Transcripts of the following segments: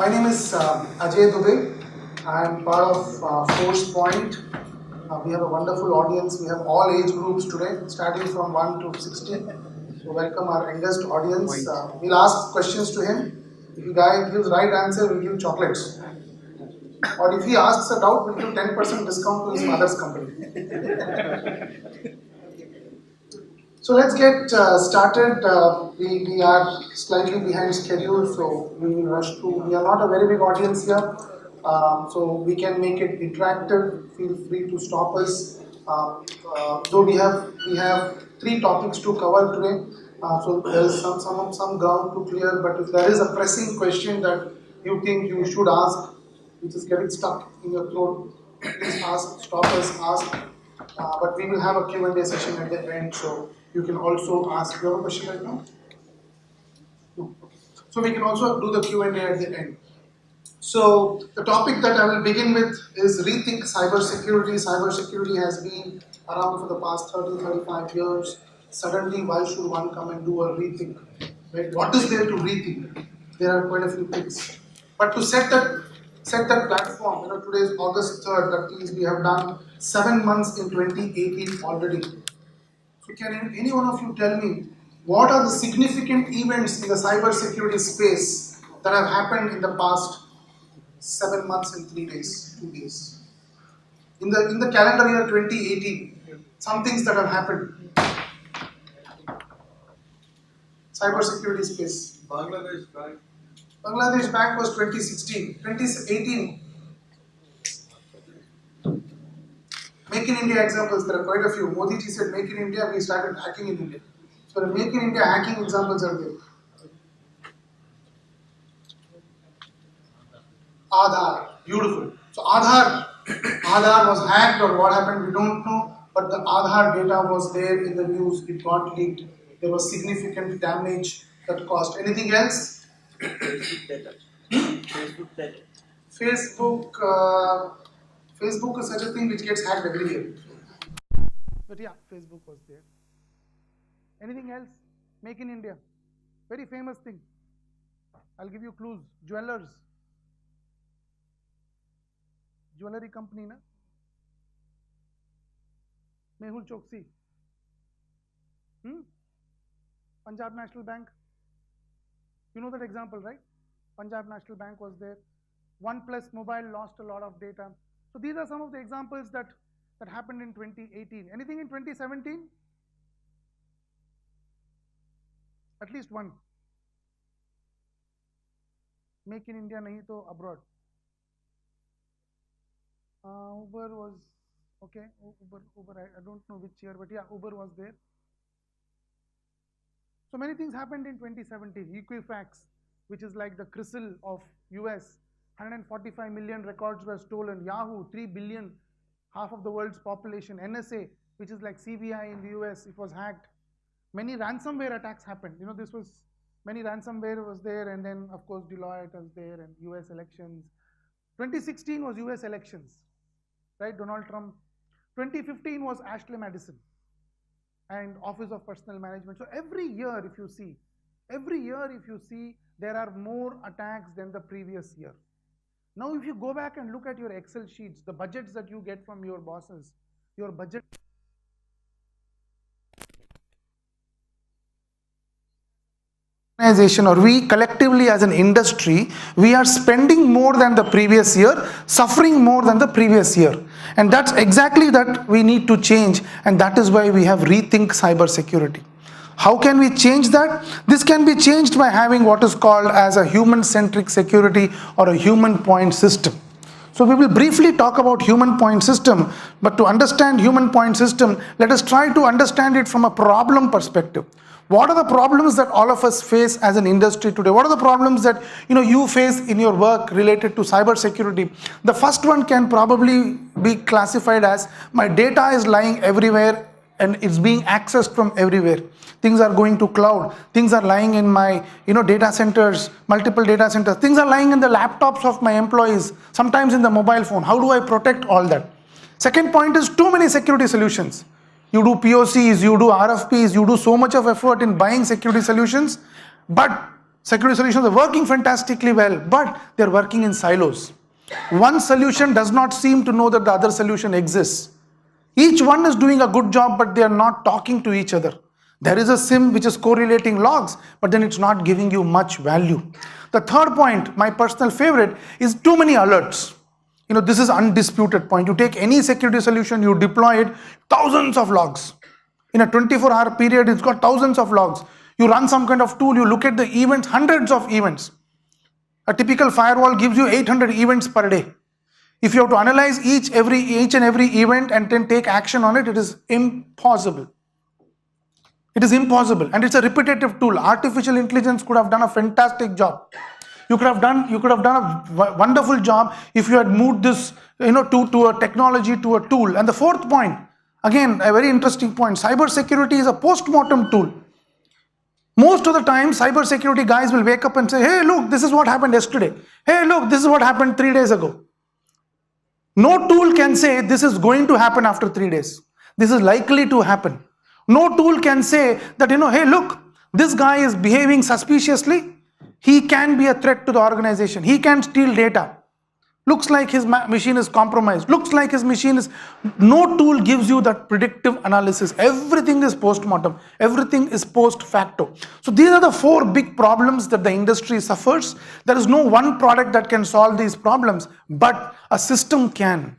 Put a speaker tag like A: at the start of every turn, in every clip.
A: My name is Ajay Dubey. I am part of FORCEPOINT. We have a wonderful audience. We have all age groups today, starting from 1 to 16. So welcome our youngest audience. We'll ask questions to him. If the guy gives right answer, we'll give chocolates. Or if he asks a doubt, we'll give 10% discount to his mother's company. So let's get started. We are slightly behind schedule, so we will rush through. We are not a very big audience here, so we can make it interactive. Feel free to stop us. Though we have 3 topics to cover today, so there is some ground to clear. But if there is a pressing question that you think you should ask, which is getting stuck in your throat, please ask. Stop us, ask. But we will have a Q&A session at the end, so you can also ask. You have a question right now? No. Okay. So we can also do the Q&A at the end. So the topic that I will begin with is rethink cybersecurity. Cybersecurity has been around for the past 30-35 years. Suddenly, why should one come and do a rethink? Right? What is there to rethink? There are quite a few things. But to set that platform, today is August 3rd, that means we have done 7 months in 2018 already. So can any one of you tell me what are the significant events in the cybersecurity space that have happened in the past 7 months and 3 days, 2 days? In the calendar year 2018, some things that have happened. Cybersecurity space.
B: Bangladesh Bank.
A: Bangladesh Bank was 2016. 2018. Make in India examples, there are quite a few. Modi ji said make in India, we started hacking in India. So the make in India hacking examples are there. Aadhaar, beautiful. So Aadhaar was hacked, or what happened we don't know, but the Aadhaar data was there in the news, it got leaked. There was significant damage that caused. Anything else? Facebook is such a thing which gets hacked every year. But yeah, Facebook was there. Anything else? Make in India. Very famous thing. I'll give you clues. Jewelers. Jewelry company, na? Mehul Choksi. Punjab National Bank. You know that example, right? Punjab National Bank was there. OnePlus Mobile lost a lot of data. So these are some of the examples that happened in 2018. Anything in 2017? At least one. Make in India, nahi to abroad. Uber was, okay, Uber, I don't know which year, but yeah, Uber was there. So many things happened in 2017. Equifax, which is like the CRISIL of US, 145 million records were stolen. Yahoo, 3 billion, half of the world's population. NSA, which is like CBI in the US, it was hacked. Many ransomware attacks happened. Many ransomware was there, and then of course Deloitte was there, and US elections. 2016 was US elections, right? Donald Trump. 2015 was Ashley Madison and Office of Personnel Management. So every year if you see, there are more attacks than the previous year. Now if you go back and look at your Excel sheets, the budgets that you get from your bosses, your budget organization, or we collectively as an industry, we are spending more than the previous year, suffering more than the previous year. And that's exactly that we need to change, and that is why we have rethink cybersecurity. How can we change that? This can be changed by having what is called as a human-centric security or a human point system. So we will briefly talk about human point system, but to understand human point system, let us try to understand it from a problem perspective. What are the problems that all of us face as an industry today? What are the problems that you face in your work related to cybersecurity? The first one can probably be classified as my data is lying everywhere and it's being accessed from everywhere. Things are going to cloud. Things are lying in my data centers, multiple data centers. Things are lying in the laptops of my employees, sometimes in the mobile phone. How do I protect all that? Second point is too many security solutions. You do POCs, you do RFPs, you do so much of effort in buying security solutions, but Security solutions are working fantastically well, but they're working in silos. One solution does not seem to know that the other solution exists. Each one is doing a good job, but they are not talking to each other. There is a SIM which is correlating logs, but then it's not giving you much value. The third point, my personal favorite, is too many alerts. This is undisputed point. You take any security solution, you deploy it, thousands of logs. In a 24-hour period, it's got thousands of logs. You run some kind of tool, you look at the events, hundreds of events. A typical firewall gives you 800 events per day. If you have to analyze each and every event and then take action on it, it is impossible. It is impossible, and it's a repetitive tool. Artificial intelligence could have done a fantastic job. You could have done a wonderful job if you had moved this, to a technology, to a tool. And the fourth point, again, a very interesting point. Cybersecurity is a post-mortem tool. Most of the time, cybersecurity guys will wake up and say, hey, look, this is what happened yesterday. Hey, look, this is what happened 3 days ago. No tool can say this is going to happen after 3 days. This is likely to happen. No tool can say that, hey, look, this guy is behaving suspiciously. He can be a threat to the organization. He can steal data. Looks like his machine is compromised. Looks like his machine is... No tool gives you that predictive analysis. Everything is post-mortem. Everything is post-facto. So these are the 4 big problems that the industry suffers. There is no one product that can solve these problems, but a system can.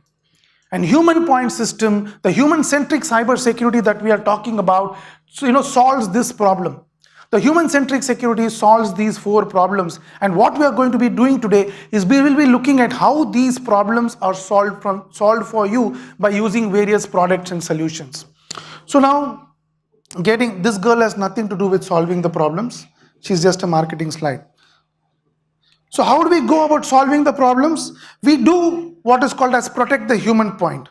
A: And human point system, the human-centric cybersecurity that we are talking about, solves this problem. The human-centric security solves these 4 problems. And what we are going to be doing today is we will be looking at how these problems are solved for you by using various products and solutions. So now, this girl has nothing to do with solving the problems. She's just a marketing slide. So how do we go about solving the problems? We do what is called as protect the human point.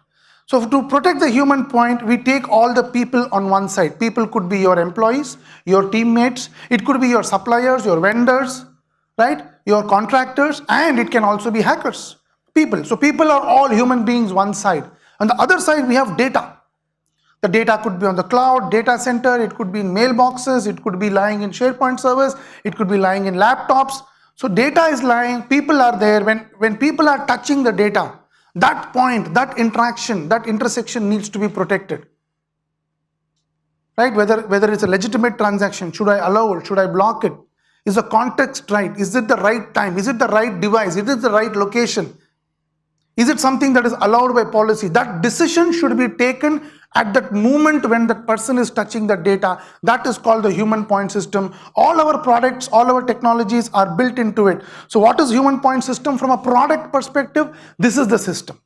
A: So to protect the human point, we take all the people on one side. People could be your employees, your teammates, it could be your suppliers, your vendors, right? Your contractors, and it can also be hackers. People. So people are all human beings one side. On the other side, we have data. The data could be on the cloud, data center, it could be in mailboxes, it could be lying in SharePoint servers, it could be lying in laptops. So data is lying, people are there. When people are touching the data, that point, that interaction, that intersection needs to be protected. Right? Whether it's a legitimate transaction, should I allow it? Should I block it? Is the context right? Is it the right time? Is it the right device? Is it the right location? Is it something that is allowed by policy? That decision should be taken at that moment when that person is touching the data. That is called the human point system. All our products, all our technologies are built into it. So what is human point system from a product perspective? This is the system.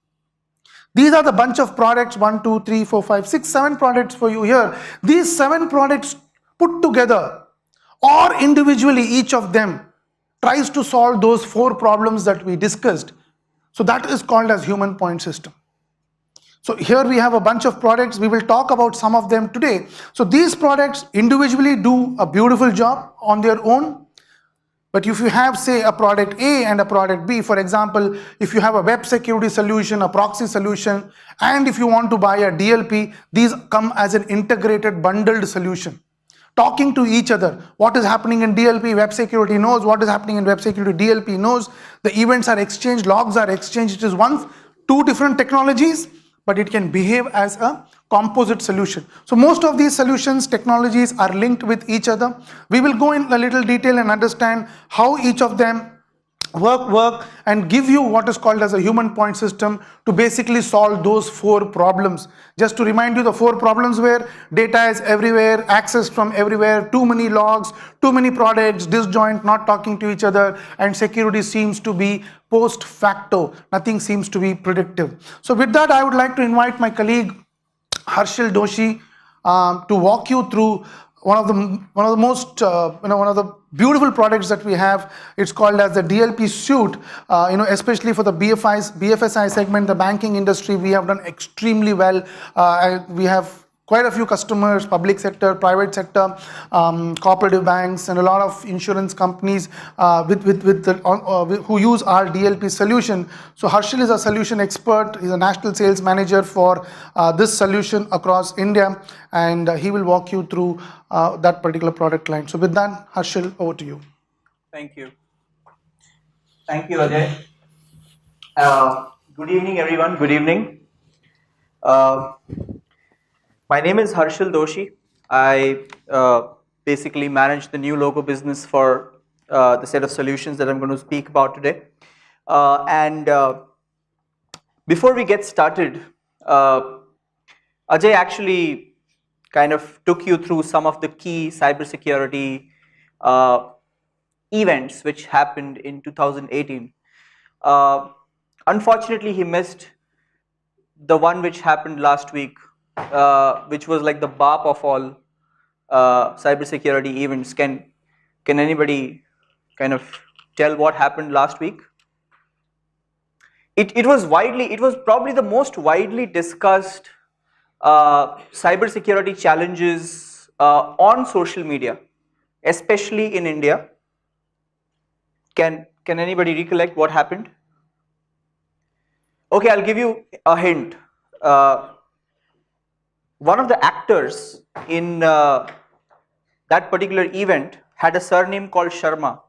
A: These are the bunch of products, 1, 2, 3, 4, 5, 6, 7 products for you here. These 7 products put together or individually, each of them tries to solve those 4 problems that we discussed. So that is called as human point system. So here we have a bunch of products. We will talk about some of them today. So these products individually do a beautiful job on their own. But if you have, say, a product A and a product B, for example, if you have a web security solution, a proxy solution, and if you want to buy a DLP, these come as an integrated bundled solution. Talking to each other. What is happening in DLP, web security knows. What is happening in web security, DLP knows. The events are exchanged, logs are exchanged. It is 2 different technologies, but it can behave as a composite solution. So most of these solutions, technologies are linked with each other. We will go in a little detail and understand how each of them work and give you what is called as a human point system to basically solve those 4 problems. Just to remind you, the 4 problems were data is everywhere, access from everywhere, too many logs, too many products, disjoint, not talking to each other, and security seems to be post facto. Nothing seems to be predictive. So with that, I would like to invite my colleague Harshil Doshi to walk you through one of the beautiful products that we have. It's called as the DLP suite. Especially for the BFSI segment, the banking industry, we have done extremely well. We have quite a few customers, public sector, private sector, cooperative banks, and a lot of insurance companies who use our DLP solution. So Harshil is a solution expert. He's a national sales manager for this solution across India, and he will walk you through that particular product line. So with that, Harshil, over to you.
B: Thank you. Thank you, Ajay. Good evening, everyone. Good evening. Uh, my name is Harshal Doshi. I basically manage the new logo business for the set of solutions that I'm going to speak about today. And before we get started, uh, Ajay actually kind of took you through some of the key cybersecurity uh, events which happened in 2018. Uh, Unfortunately, he missed the one which happened last week, which was like the BAP of all cybersecurity events. Can anybody kind of tell what happened last week? It was probably the most widely discussed cybersecurity challenges on social media, especially in India. Can anybody recollect what happened? Okay, I'll give you a hint. Uh, One of the actors in that particular event had a surname called Sharma.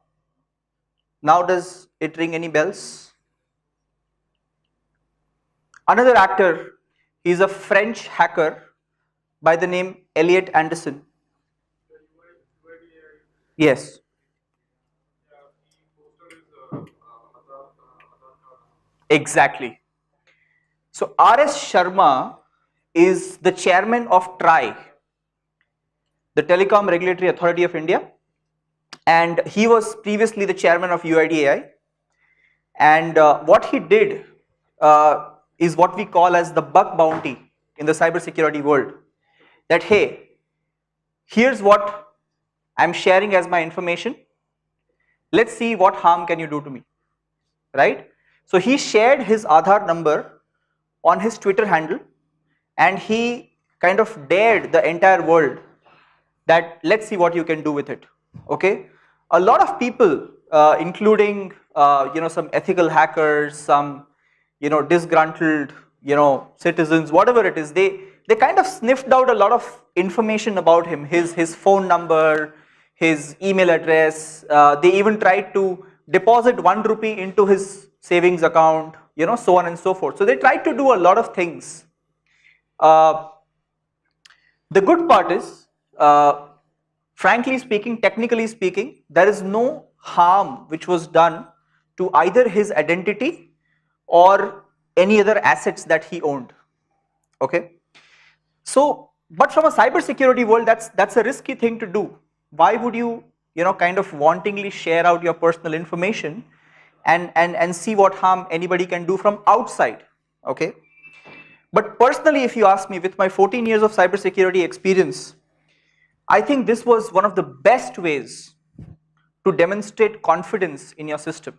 B: Now, does it ring any bells? Another actor, he's a French hacker by the name Elliot Anderson. Yes. Exactly. So, R.S. Sharma is the chairman of TRAI, the Telecom Regulatory Authority of India, and he was previously the chairman of UIDAI. And what he did is what we call as the bug bounty in the cybersecurity world. That hey, here's what I'm sharing as my information. Let's see what harm can you do to me, right? So he shared his Aadhaar number on his Twitter handle, and he kind of dared the entire world that let's see what you can do with it. Okay, a lot of people, including some ethical hackers, some disgruntled citizens, whatever it is, they kind of sniffed out a lot of information about him, his phone number, his email address. They even tried to deposit 1 rupee into his savings account, so on and so forth. So they tried to do a lot of things. Uh, the good part is, frankly speaking, technically speaking, there is no harm which was done to either his identity or any other assets that he owned. Okay, so but from a cybersecurity world, that's a risky thing to do. Why would you kind of wantingly share out your personal information and see what harm anybody can do from outside? Okay, but personally, if you ask me, with my 14 years of cybersecurity experience, I think this was one of the best ways to demonstrate confidence in your system.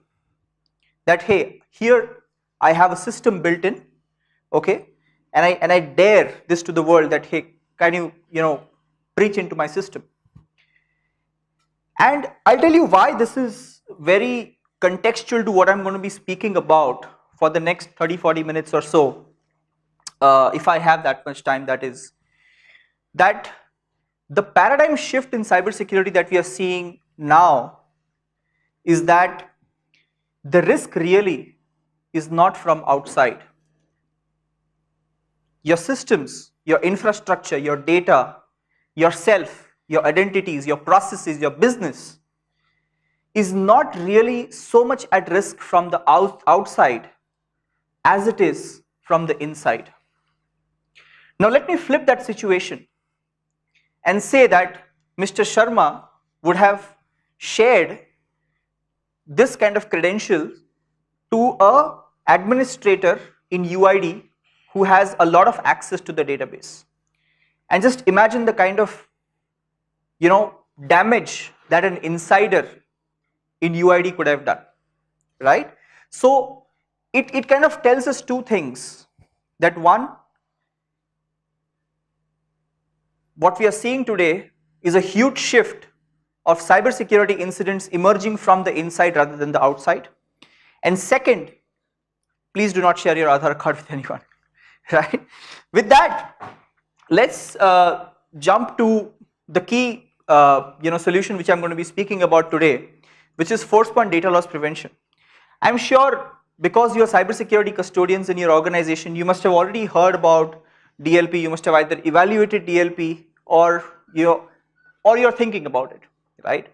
B: That hey, here I have a system built in, okay, and I dare this to the world that hey, can you breach into my system? And I'll tell you why this is very contextual to what I'm going to be speaking about for the next 30-40 minutes or so, if I have that much time, that is, that the paradigm shift in cybersecurity that we are seeing now is that the risk really is not from outside. Your systems, your infrastructure, your data, yourself, your identities, your processes, your business is not really so much at risk from the outside as it is from the inside. Now let me flip that situation and say that Mr. Sharma would have shared this kind of credential to a administrator in UID who has a lot of access to the database. And just imagine the kind of damage that an insider in UID could have done, right? So it kind of tells us two things. That one, what we are seeing today is a huge shift of cybersecurity incidents emerging from the inside rather than the outside. And second, please do not share your Aadhaar card with anyone, right? With that, let's jump to the key solution which I'm going to be speaking about today, which is force point data loss prevention. I'm sure because you're cybersecurity custodians in your organization, you must have already heard about DLP. You must have either evaluated DLP or you're thinking about it, right?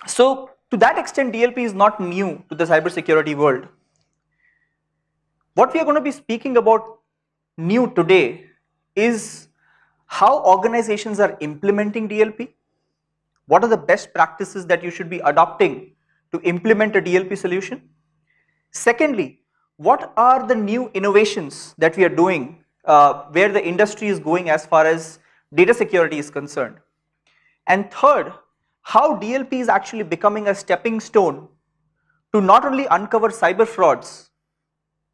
B: So to that extent, DLP is not new to the cybersecurity world. What we are going to be speaking about new today is how organizations are implementing DLP. What are the best practices that you should be adopting to implement a DLP solution? Secondly, what are the new innovations that we are doing where the industry is going as far as data security is concerned? And third, how DLP is actually becoming a stepping stone to not only uncover cyber frauds,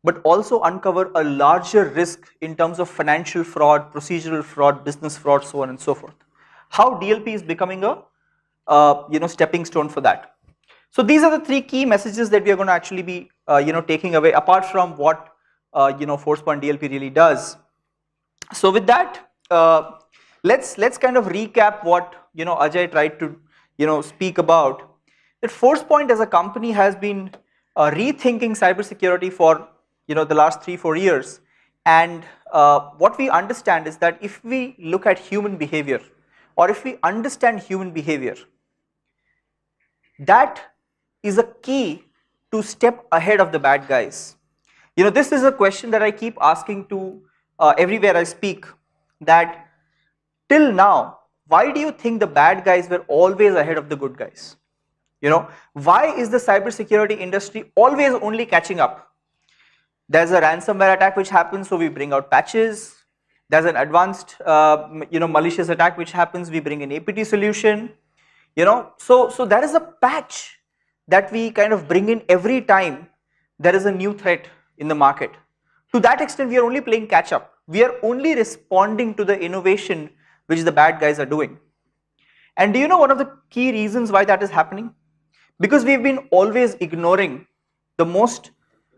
B: but also uncover a larger risk in terms of financial fraud, procedural fraud, business fraud, so on and so forth. How DLP is becoming a stepping stone for that. So these are the three key messages that we are going to actually be taking away, apart from what ForcePoint DLP really does. So with that, let's kind of recap what Ajay tried to speak about. That ForcePoint as a company has been rethinking cybersecurity for the last 3-4 years, and what we understand is that if we look at human behavior, or if we understand human behavior, that is a key to step ahead of the bad guys. This is a question that I keep asking to everywhere I speak, that till now, why do you think the bad guys were always ahead of the good guys? Why is the cybersecurity industry always only catching up? There's a ransomware attack which happens, so we bring out patches. There's an advanced malicious attack which happens, we bring an APT solution. So there is a patch that we kind of bring in every time there is a new threat in the market. To that extent, we are only playing catch up. We are only responding to the innovation which the bad guys are doing. And do you know one of the key reasons why that is happening? Because we've been always ignoring the most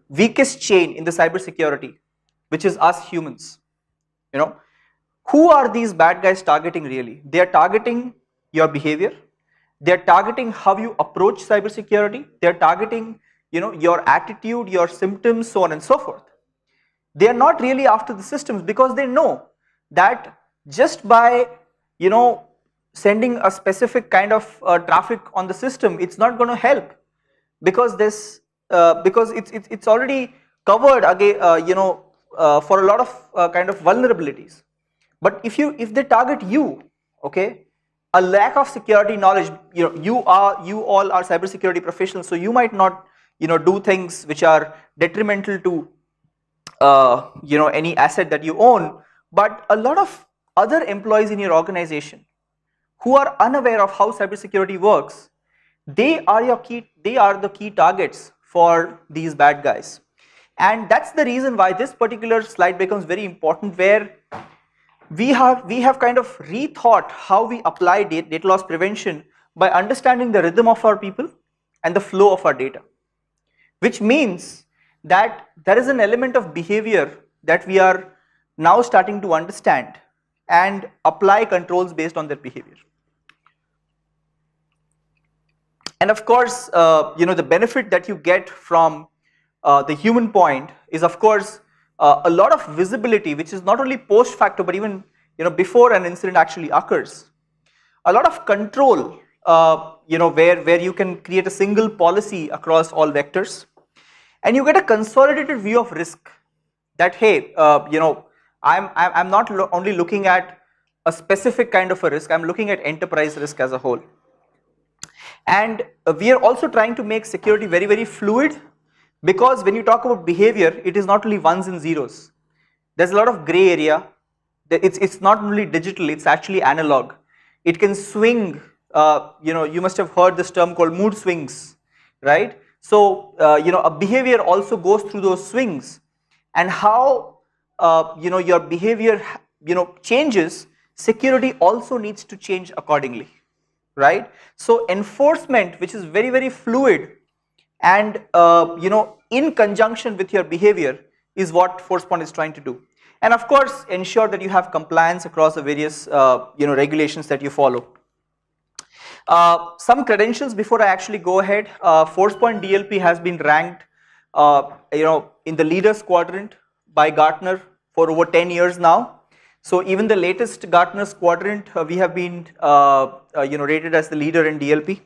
B: weakest chain in the cybersecurity, which is us humans. Who are these bad guys targeting really? They are targeting your behavior. They are targeting how you approach cybersecurity. They are targeting your attitude, your symptoms, so on and so forth. They are not really after the systems, because they know that just by sending a specific kind of traffic on the system, it's not going to help, because it's already covered again for a lot of kind of vulnerabilities. But if they target you, okay, a lack of security knowledge, you all are cybersecurity professionals, so you might not do things which are detrimental to any asset that you own, but a lot of other employees in your organization who are unaware of how cybersecurity works, they are the key targets for these bad guys. And that's the reason why this particular slide becomes very important, where we have kind of rethought how we apply data loss prevention by understanding the rhythm of our people and the flow of our data, which means that there is an element of behavior that we are now starting to understand and apply controls based on their behavior. And of course, the benefit that you get from the human point is, of course, a lot of visibility, which is not only post facto, but even before an incident actually occurs. A lot of control, where you can create a single policy across all vectors, and you get a consolidated view of risk. That hey, I'm not only looking at a specific kind of a risk, I'm looking at enterprise risk as a whole. And we are also trying to make security very, very fluid, because when you talk about behavior, it is not only ones and zeros. There's a lot of gray area. It's not only digital, it's actually analog. It can swing, you must have heard this term called mood swings, right? So, a behavior also goes through those swings, and how, your behavior, changes, security also needs to change accordingly, right? So enforcement, which is very, very fluid, and in conjunction with your behavior, is what ForcePoint is trying to do. And of course, ensure that you have compliance across the various regulations that you follow. Some credentials before I actually go ahead. ForcePoint DLP has been ranked, in the leaders quadrant by Gartner for over 10 years now. So even the latest Gartner's quadrant, we have been, rated as the leader in DLP.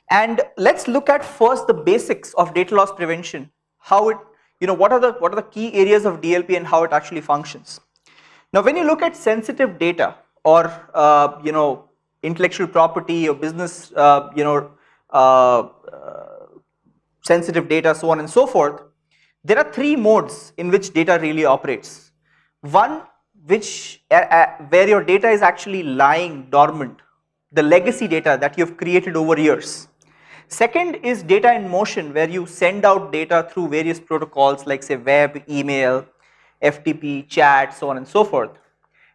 B: And let's look at first the basics of data loss prevention. How it, what are the key areas of DLP and how it actually functions. Now, when you look at sensitive data or intellectual property or business, sensitive data, so on and so forth, there are three modes in which data really operates. One, where your data is actually lying dormant, the legacy data that you've created over years. Second is data in motion, where you send out data through various protocols like say web, email, FTP, chat, so on and so forth.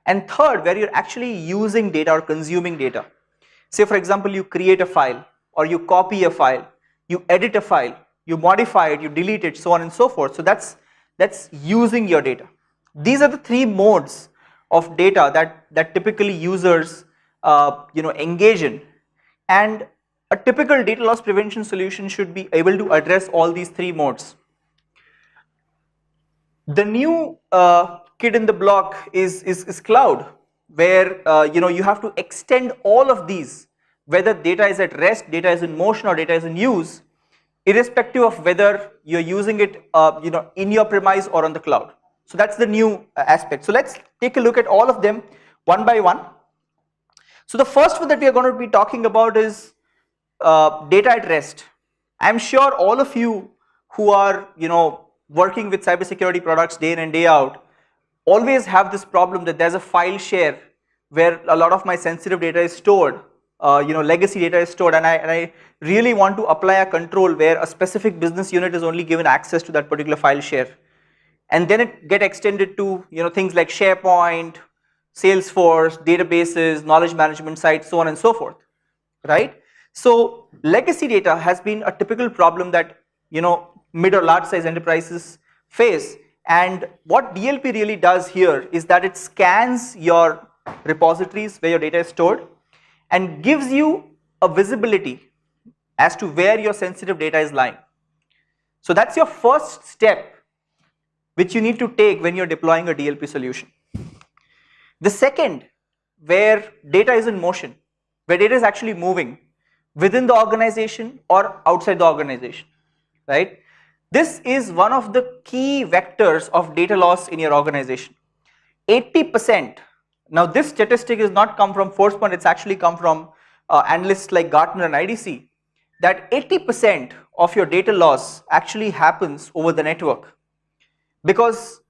B: And third, where you're actually using data or consuming data. Say for example, you create a file or you copy a file, you edit a file, you modify it, you delete it, so on and so forth. So that's using your data. These are the three modes of data that typically users engage in, and a typical data loss prevention solution should be able to address all these three modes. The new kid in the block is cloud, where you have to extend all of these, whether data is at rest, data is in motion, or data is in use, irrespective of whether you're using it in your premise or on the cloud. So that's the new aspect. So let's take a look at all of them one by one. So the first one that we are going to be talking about is data at rest. I'm sure all of you who are working with cybersecurity products day in and day out always have this problem that there's a file share where a lot of my sensitive data is stored, legacy data is stored, and I really want to apply a control where a specific business unit is only given access to that particular file share, and then it get extended to things like SharePoint, Salesforce, databases, knowledge management sites, so on and so forth, right? So legacy data has been a typical problem that mid or large size enterprises face, and what DLP really does here is that it scans your repositories where your data is stored and gives you a visibility as to where your sensitive data is lying. So that's your first step which you need to take when you're deploying a DLP solution. The second, where data is in motion, where data is actually moving within the organization or outside the organization, right? This is one of the key vectors of data loss in your organization. 80%, now this statistic is not come from ForcePoint, it's actually come from analysts like Gartner and IDC, that 80% of your data loss actually happens over the network. Because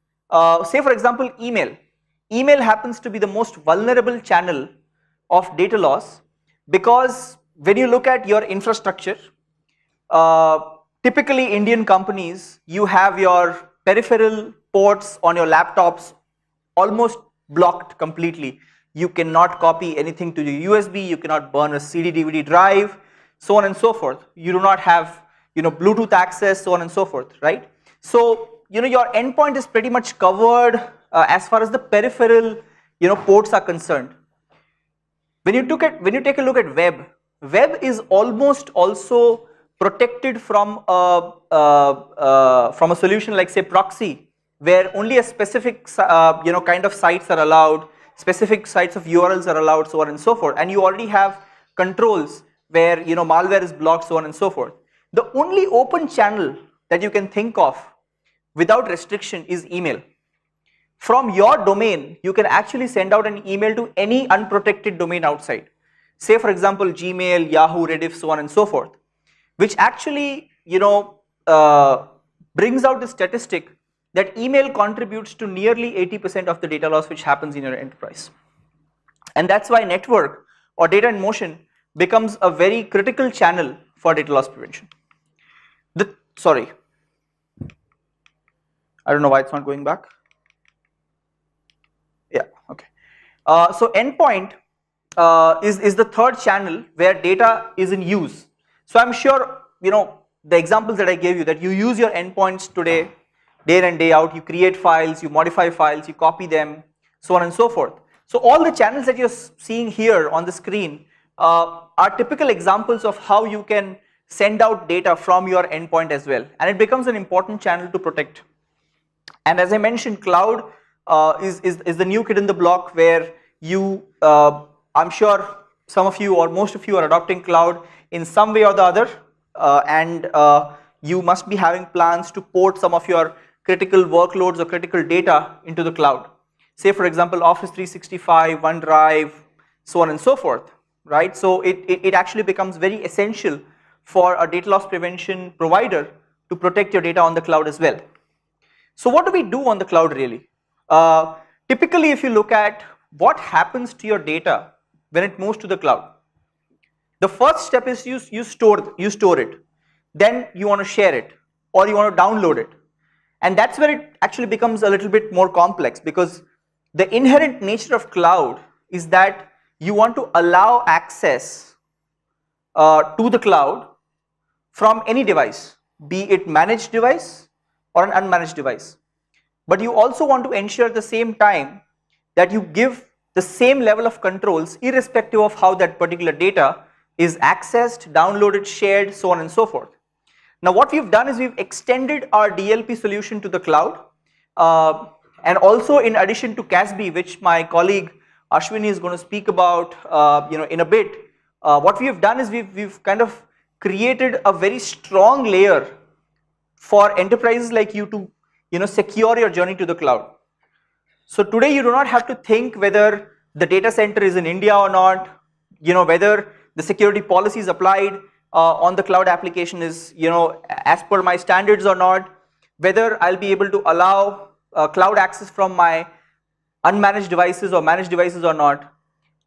B: say for example email happens to be the most vulnerable channel of data loss, because when you look at your infrastructure, typically Indian companies, you have your peripheral ports on your laptops almost blocked completely. You cannot copy anything to the USB, you cannot burn a CD DVD drive, so on and so forth. You do not have Bluetooth access, so on and so forth, right? So your endpoint is pretty much covered as far as the peripheral ports are concerned. When you take a look at web is almost also protected from a solution like say proxy, where only a specific kind of sites are allowed, specific sites of URLs are allowed, so on and so forth, and you already have controls where malware is blocked, so on and so forth. The only open channel that you can think of without restriction is email. From your domain, you can actually send out an email to any unprotected domain outside. Say for example Gmail, Yahoo, Rediff, so on and so forth, which actually brings out the statistic that email contributes to nearly 80% of the data loss which happens in your enterprise. And that's why network or data in motion becomes a very critical channel for data loss prevention. Sorry, I don't know why it's not going back. Yeah, okay. So endpoint is the third channel where data is in use. So I'm sure the examples that I gave you, that you use your endpoints today, day in and day out, you create files, you modify files, you copy them, so on and so forth. So all the channels that you're seeing here on the screen are typical examples of how you can send out data from your endpoint as well, and it becomes an important channel to protect. And as I mentioned, cloud is the new kid in the block, where you, I'm sure some of you or most of you are adopting cloud in some way or the other, and you must be having plans to port some of your critical workloads or critical data into the cloud. Say for example, Office 365, OneDrive, so on and so forth, right? So it actually becomes very essential for a data loss prevention provider to protect your data on the cloud as well. So what do we do on the cloud really? Typically, if you look at what happens to your data when it moves to the cloud, the first step is you store it, then you want to share it or you want to download it, and that's where it actually becomes a little bit more complex, because the inherent nature of cloud is that you want to allow access to the cloud from any device, be it managed device or an unmanaged device. But you also want to ensure at the same time that you give the same level of controls irrespective of how that particular data is accessed, downloaded, shared, so on and so forth. Now what we've done is we've extended our DLP solution to the cloud, and also in addition to CASB, which my colleague Ashwini is going to speak about in a bit, what we have done is we've kind of created a very strong layer for enterprises like you to secure your journey to the cloud. So today you do not have to think whether the data center is in India or not, whether the security policies applied on the cloud application is as per my standards or not, whether I'll be able to allow cloud access from my unmanaged devices or managed devices or not.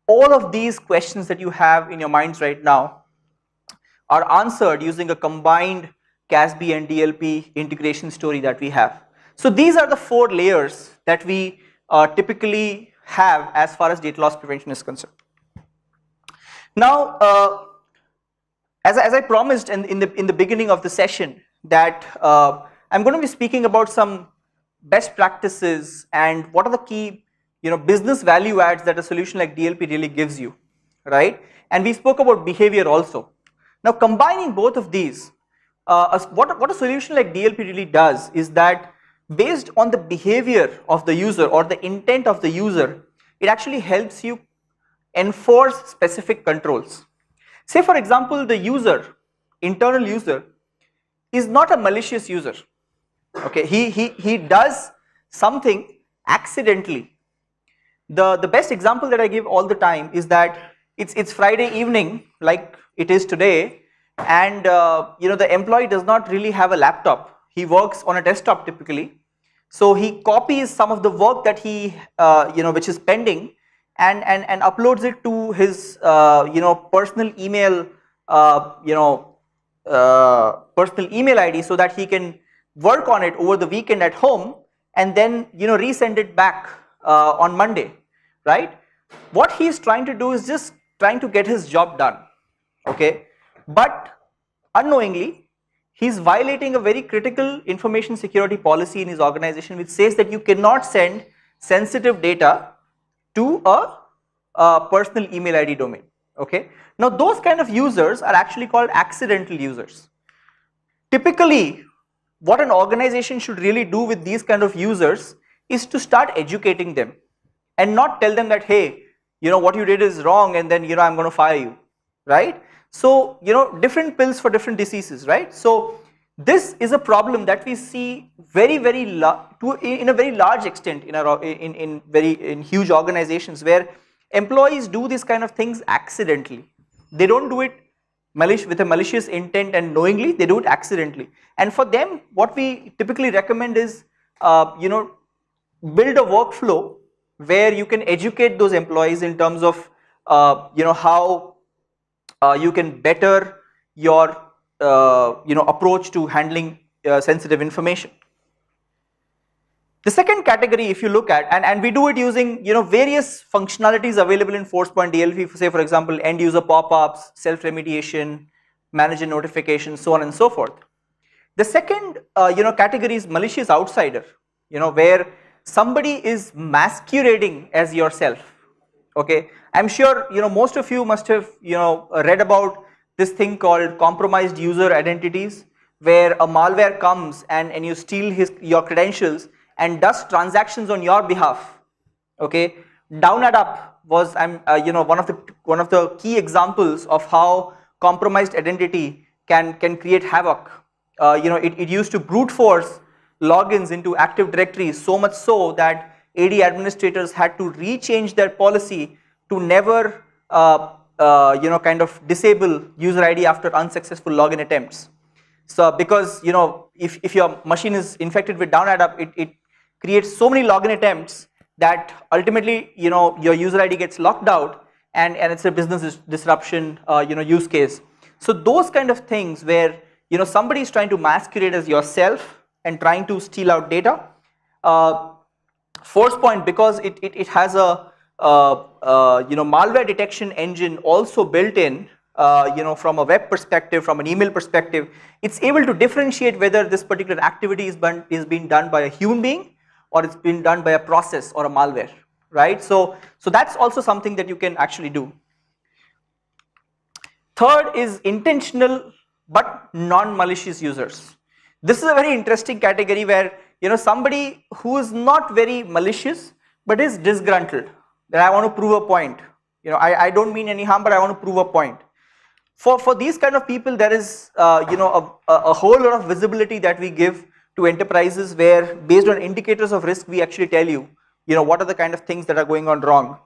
B: All of these questions that you have in your minds right now are answered using a combined CASB and DLP integration story that we have. So these are the 4 layers that we typically have as far as data loss prevention is concerned. Now, as I promised in the beginning of the session, that I'm going to be speaking about some best practices and what are the key business value adds that a solution like DLP really gives you, right? And we spoke about behavior also. Now combining both of these, what a solution like DLP really does is that based on the behavior of the user or the intent of the user, it actually helps you enforce specific controls. Say for example, the user, internal user, is not a malicious user. Okay, he does something accidentally. The best example that I give all the time is that it's Friday evening, like it is today, and the employee does not really have a laptop. He works on a desktop typically, so he copies some of the work that he which is pending and uploads it to his personal email personal email ID, so that he can work on it over the weekend at home and then resend it back on Monday, right? What he is trying to do is just trying to get his job done, okay? But unknowingly, he is violating a very critical information security policy in his organization, which says that you cannot send sensitive data to a personal email ID domain, okay? Now those kind of users are actually called accidental users. Typically, what an organization should really do with these kind of users is to start educating them and not tell them that, hey, what you did is wrong and then I'm going to fire you, right? So different pills for different diseases, right? So this is a problem that we see in a very large extent in huge organizations, where employees do these kind of things accidentally. They don't do it with a malicious intent and knowingly, they do it accidentally. And for them, what we typically recommend is build a workflow where you can educate those employees in terms of how you can better your approach to handling sensitive information. The second category, if you look at, and we do it using various functionalities available in FORCEPOINT DLP, say for example end user pop-ups, self-remediation, manager notifications, so on and so forth. The second category is malicious outsider, where somebody is masquerading as yourself, Okay, I'm sure most of you must have read about this thing called compromised user identities, where a malware comes and you steal your credentials and does transactions on your behalf. Okay, down and up was one of the key examples of how compromised identity can create havoc. It used to brute force logins into Active Directory, so much so that AD administrators had to rechange their policy to never kind of disable user ID after unsuccessful login attempts. So because if your machine is infected with down and up, it creates so many login attempts that ultimately your user ID gets locked out, and it's a business disruption use case. So those kind of things where somebody is trying to masquerade as yourself and trying to steal out data. ForcePoint, because it has a malware detection engine also built in, from a web perspective, from an email perspective, it's able to differentiate whether this particular activity is being done by a human being or it's been done by a process or a malware, right? So that's also something that you can actually do. Third is intentional but non-malicious users. This is a very interesting category where somebody who is not very malicious but is disgruntled, that I want to prove a point. I don't mean any harm, but I want to prove a point. For these kind of people, there is a whole lot of visibility that we give to enterprises, where based on indicators of risk, we actually tell you, what are the kind of things that are going on wrong.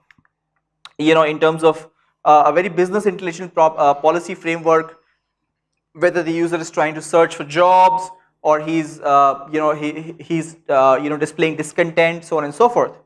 B: In terms of a very business intelligent policy framework, whether the user is trying to search for jobs or he's displaying discontent, so on and so forth.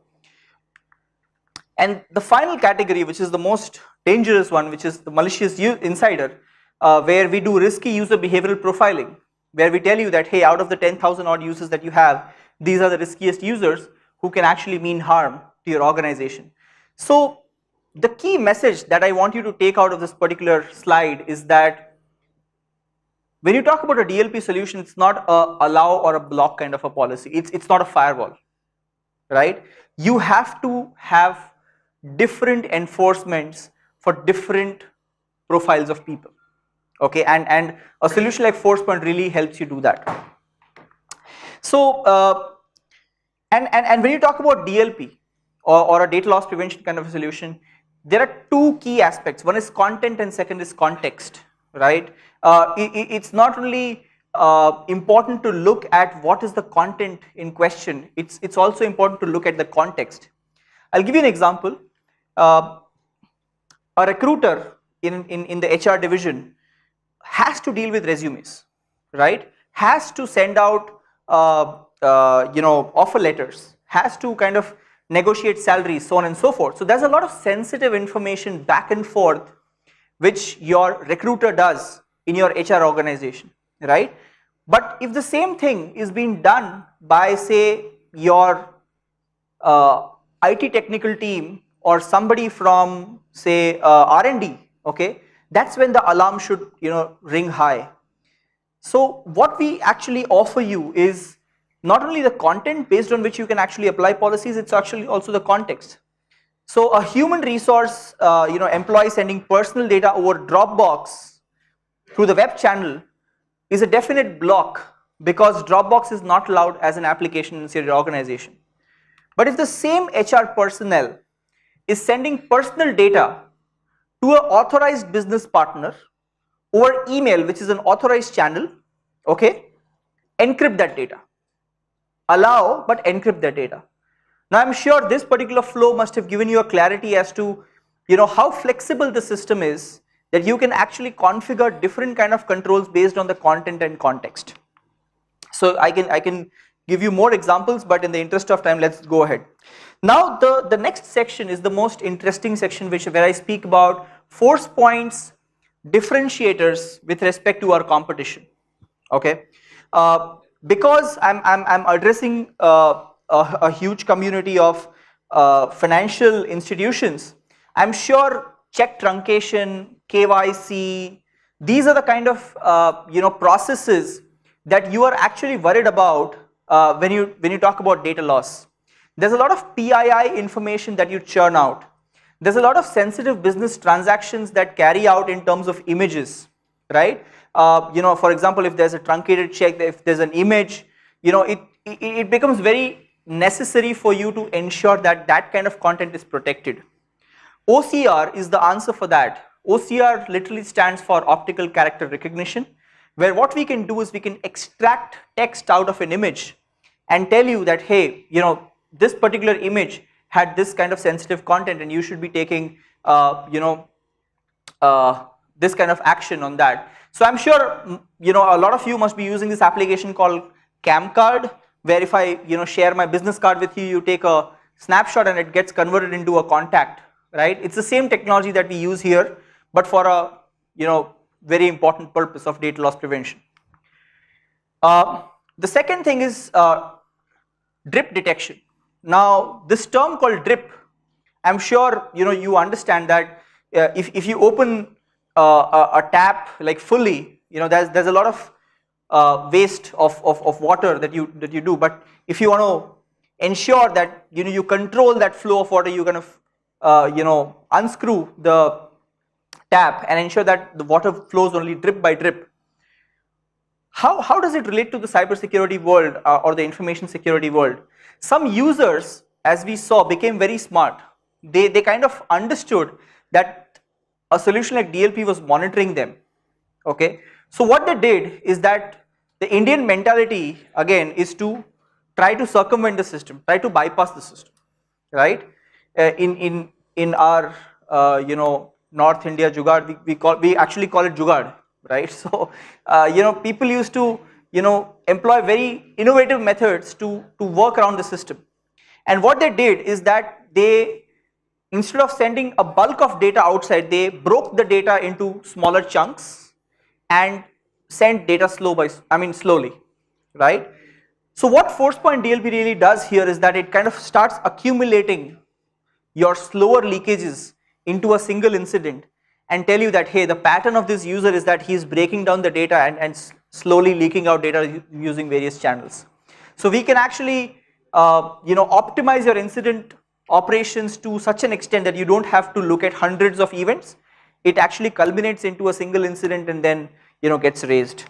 B: And the final category, which is the most dangerous one, which is the malicious insider, where we do risky user behavioral profiling, where we tell you that, hey, out of the 10,000 odd users that you have, these are the riskiest users who can actually mean harm to your organization. So the key message that I want you to take out of this particular slide is that when you talk about a DLP solution, it's not a allow or a block kind of a policy. It's not a firewall, right? You have to have different enforcements for different profiles of people. Okay, and a solution like ForcePoint really helps you do that. So, and when you talk about DLP or a data loss prevention kind of a solution, there are two key aspects. One is content and second is context, right? It's not only important to look at what is the content in question, it's also important to look at the context. I'll give you an example. A recruiter in the HR division has to deal with resumes, right? Has to send out offer letters, has to kind of negotiate salaries, so on and so forth. So there's a lot of sensitive information back and forth which your recruiter does in your HR organization, right? But if the same thing is being done by, say, your IT technical team or somebody from, say, R&D, okay, that's when the alarm should ring high. So what we actually offer you is not only the content based on which you can actually apply policies, it's actually also the context. So a human resource employee sending personal data over Dropbox through the web channel is a definite block, because Dropbox is not allowed as an application in your organization. But if the same HR personnel is sending personal data to an authorized business partner over email, which is an authorized channel, okay, encrypt that data. Allow, but encrypt that data. Now I'm sure this particular flow must have given you a clarity as to how flexible the system is, that you can actually configure different kind of controls based on the content and context. So I can give you more examples, but in the interest of time, let's go ahead. Now the next section is the most interesting section, where I speak about ForcePoint's differentiators with respect to our competition. Okay, because I'm addressing a huge community of financial institutions, I'm sure check truncation, KYC, these are the kind of processes that you are actually worried about when you talk about data loss. There's a lot of PII information that you churn out. There's a lot of sensitive business transactions that carry out in terms of images, right? For example, if there's a truncated check, if there's an image, it becomes very necessary for you to ensure that that kind of content is protected. OCR is the answer for that. OCR literally stands for optical character recognition, where what we can do is we can extract text out of an image and tell you that, hey, this particular image had this kind of sensitive content and you should be taking this kind of action on that. So I'm sure a lot of you must be using this application called Camcard, where if I share my business card with you, you take a snapshot and it gets converted into a contact, right? It's the same technology that we use here, but for a very important purpose of data loss prevention. The second thing is drip detection. Now, this term called drip, I'm sure you understand that if you open a tap like fully, there's a lot of waste of water that you do. But if you want to ensure that you control that flow of water, you kind of unscrew the tap and ensure that the water flows only drip by drip. How does it relate to the cybersecurity world or the information security world? Some users, as we saw, became very smart. They kind of understood that a solution like DLP was monitoring them. Okay, so what they did is that the Indian mentality again is to try to circumvent the system, try to bypass the system, right? In our North India jugaad, we actually call it jugaad, right? So people used to employ very innovative methods to work around the system. And what they did is that they, instead of sending a bulk of data outside, they broke the data into smaller chunks and sent data slowly, right? So what ForcePoint DLP really does here is that it kind of starts accumulating your slower leakages into a single incident and tell you that, hey, the pattern of this user is that he is breaking down the data and slowly leaking out data using various channels. So we can actually optimize your incident operations to such an extent that you don't have to look at hundreds of events. It actually culminates into a single incident and then gets raised.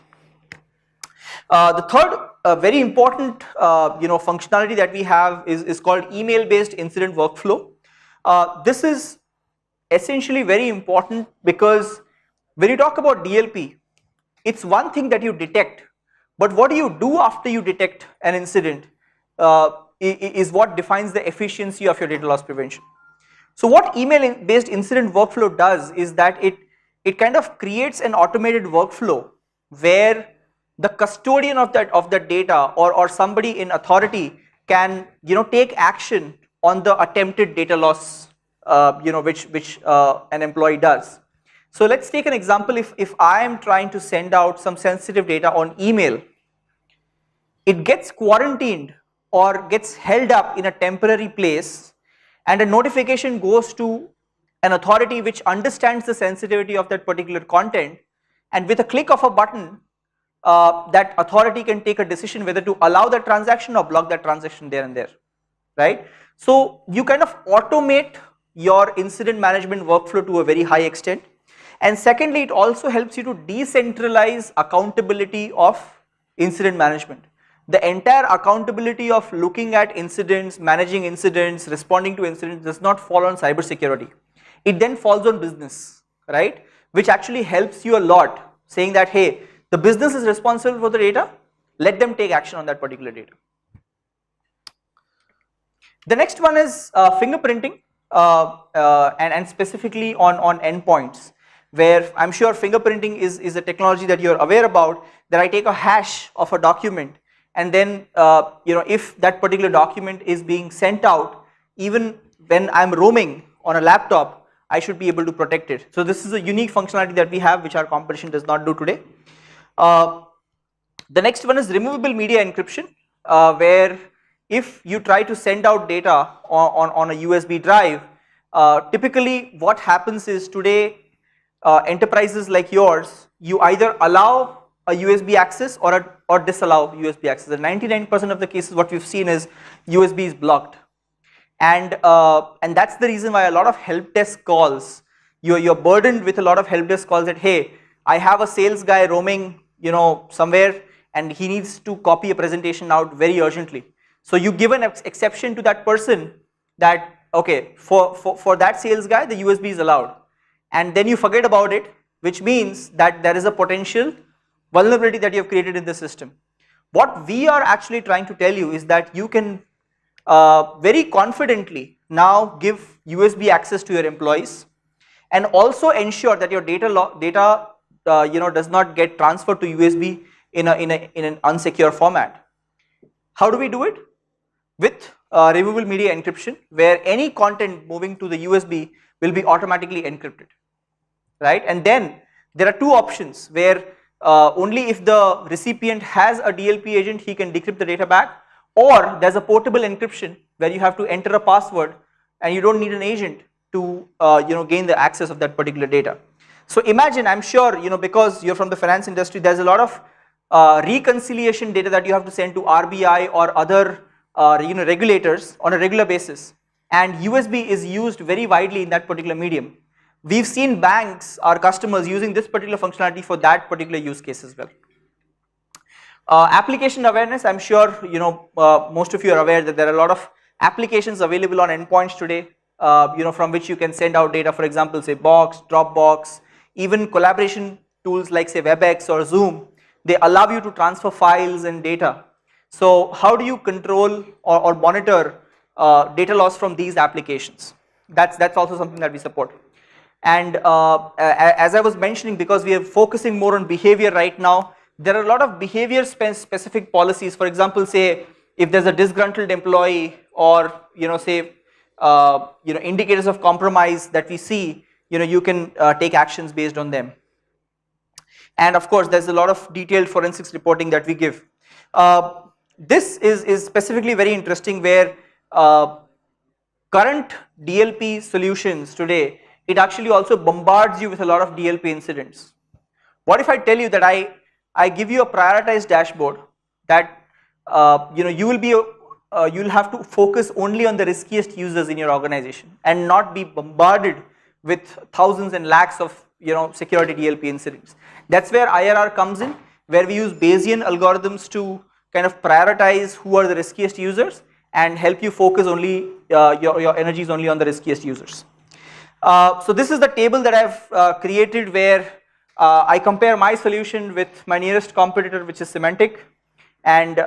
B: The third very important functionality that we have is called email based incident workflow. This is essentially very important because when you talk about DLP, it's one thing that you detect, but what do you do after you detect an incident is what defines the efficiency of your data loss prevention. So what email based incident workflow does is that it kind of creates an automated workflow where the custodian of that data or somebody in authority can take action on the attempted data loss which an employee does. So let's take an example. If I am trying to send out some sensitive data on email, it gets quarantined or gets held up in a temporary place and a notification goes to an authority which understands the sensitivity of that particular content, and with a click of a button that authority can take a decision whether to allow that transaction or block that transaction there and there, right? So you kind of automate your incident management workflow to a very high extent. And secondly, it also helps you to decentralize accountability of incident management. The entire accountability of looking at incidents, managing incidents, responding to incidents does not fall on cybersecurity. It then falls on business, right? Which actually helps you a lot, saying that, hey, the business is responsible for the data, let them take action on that particular data. The next one is fingerprinting and specifically on endpoints, where I'm sure fingerprinting is a technology that you're aware about, that I take a hash of a document and then if that particular document is being sent out, even when I'm roaming on a laptop, I should be able to protect it. So this is a unique functionality that we have which our competition does not do today. The next one is removable media encryption, where if you try to send out data on a USB drive, typically what happens is today enterprises like yours, you either allow a USB access or disallow USB access. In 99% of the cases what we've seen is USB is blocked. And that's the reason why a lot of help desk calls, you're burdened with a lot of help desk calls that, hey, I have a sales guy roaming, somewhere, and he needs to copy a presentation out very urgently. So you give an exception to that person that, okay, for that sales guy, the USB is allowed. And then you forget about it, which means that there is a potential vulnerability that you have created in the system. What we are actually trying to tell you is that you can very confidently now give USB access to your employees, and also ensure that your data does not get transferred to USB in an unsecure format. How do we do it? With removable media encryption, where any content moving to the USB will be automatically encrypted, right? And then there are two options where only if the recipient has a DLP agent, he can decrypt the data back, or there's a portable encryption where you have to enter a password and you don't need an agent to gain the access of that particular data. So imagine, I'm sure, because you're from the finance industry, there's a lot of reconciliation data that you have to send to RBI or other regulators on a regular basis, and USB is used very widely in that particular medium. We've seen banks, our customers, using this particular functionality for that particular use case as well. Application awareness, I'm sure most of you are aware that there are a lot of applications available on endpoints today, from which you can send out data, for example, say Box, Dropbox, even collaboration tools like say WebEx or Zoom, they allow you to transfer files and data. So how do you control or monitor data loss from these applications? That's also something that we support. And as I was mentioning, because we are focusing more on behavior right now, there are a lot of behavior specific policies. For example, say if there's a disgruntled employee, or say indicators of compromise that we see, you can take actions based on them. And of course, there's a lot of detailed forensics reporting that we give. This is specifically very interesting, where current DLP solutions today, it actually also bombards you with a lot of DLP incidents. What if I tell you that I give you a prioritized dashboard that you'll have to focus only on the riskiest users in your organization and not be bombarded with thousands and lakhs of security DLP incidents. That's where IRR comes in, where we use Bayesian algorithms to kind of prioritize who are the riskiest users and help you focus only your energies only on the riskiest users. So this is the table that I've created, where I compare my solution with my nearest competitor, which is Semantic, and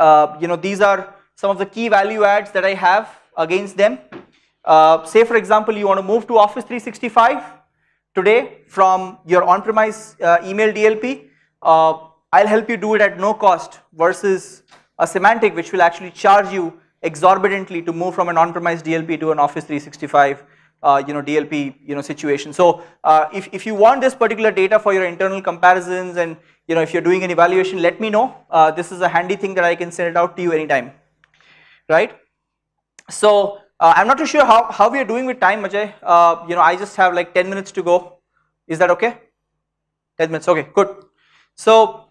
B: these are some of the key value adds that I have against them. Say for example, you want to move to Office 365 today from your on-premise email DLP, I'll help you do it at no cost, versus a Semantic which will actually charge you exorbitantly to move from an on-premise DLP to an Office 365 DLP situation. So if you want this particular data for your internal comparisons, and if you're doing an evaluation, let me know. This is a handy thing that I can send it out to you anytime, right? So I'm not too sure how we are doing with time, Ajay. I just have like 10 minutes to go. Is that okay? 10 minutes, okay, good. So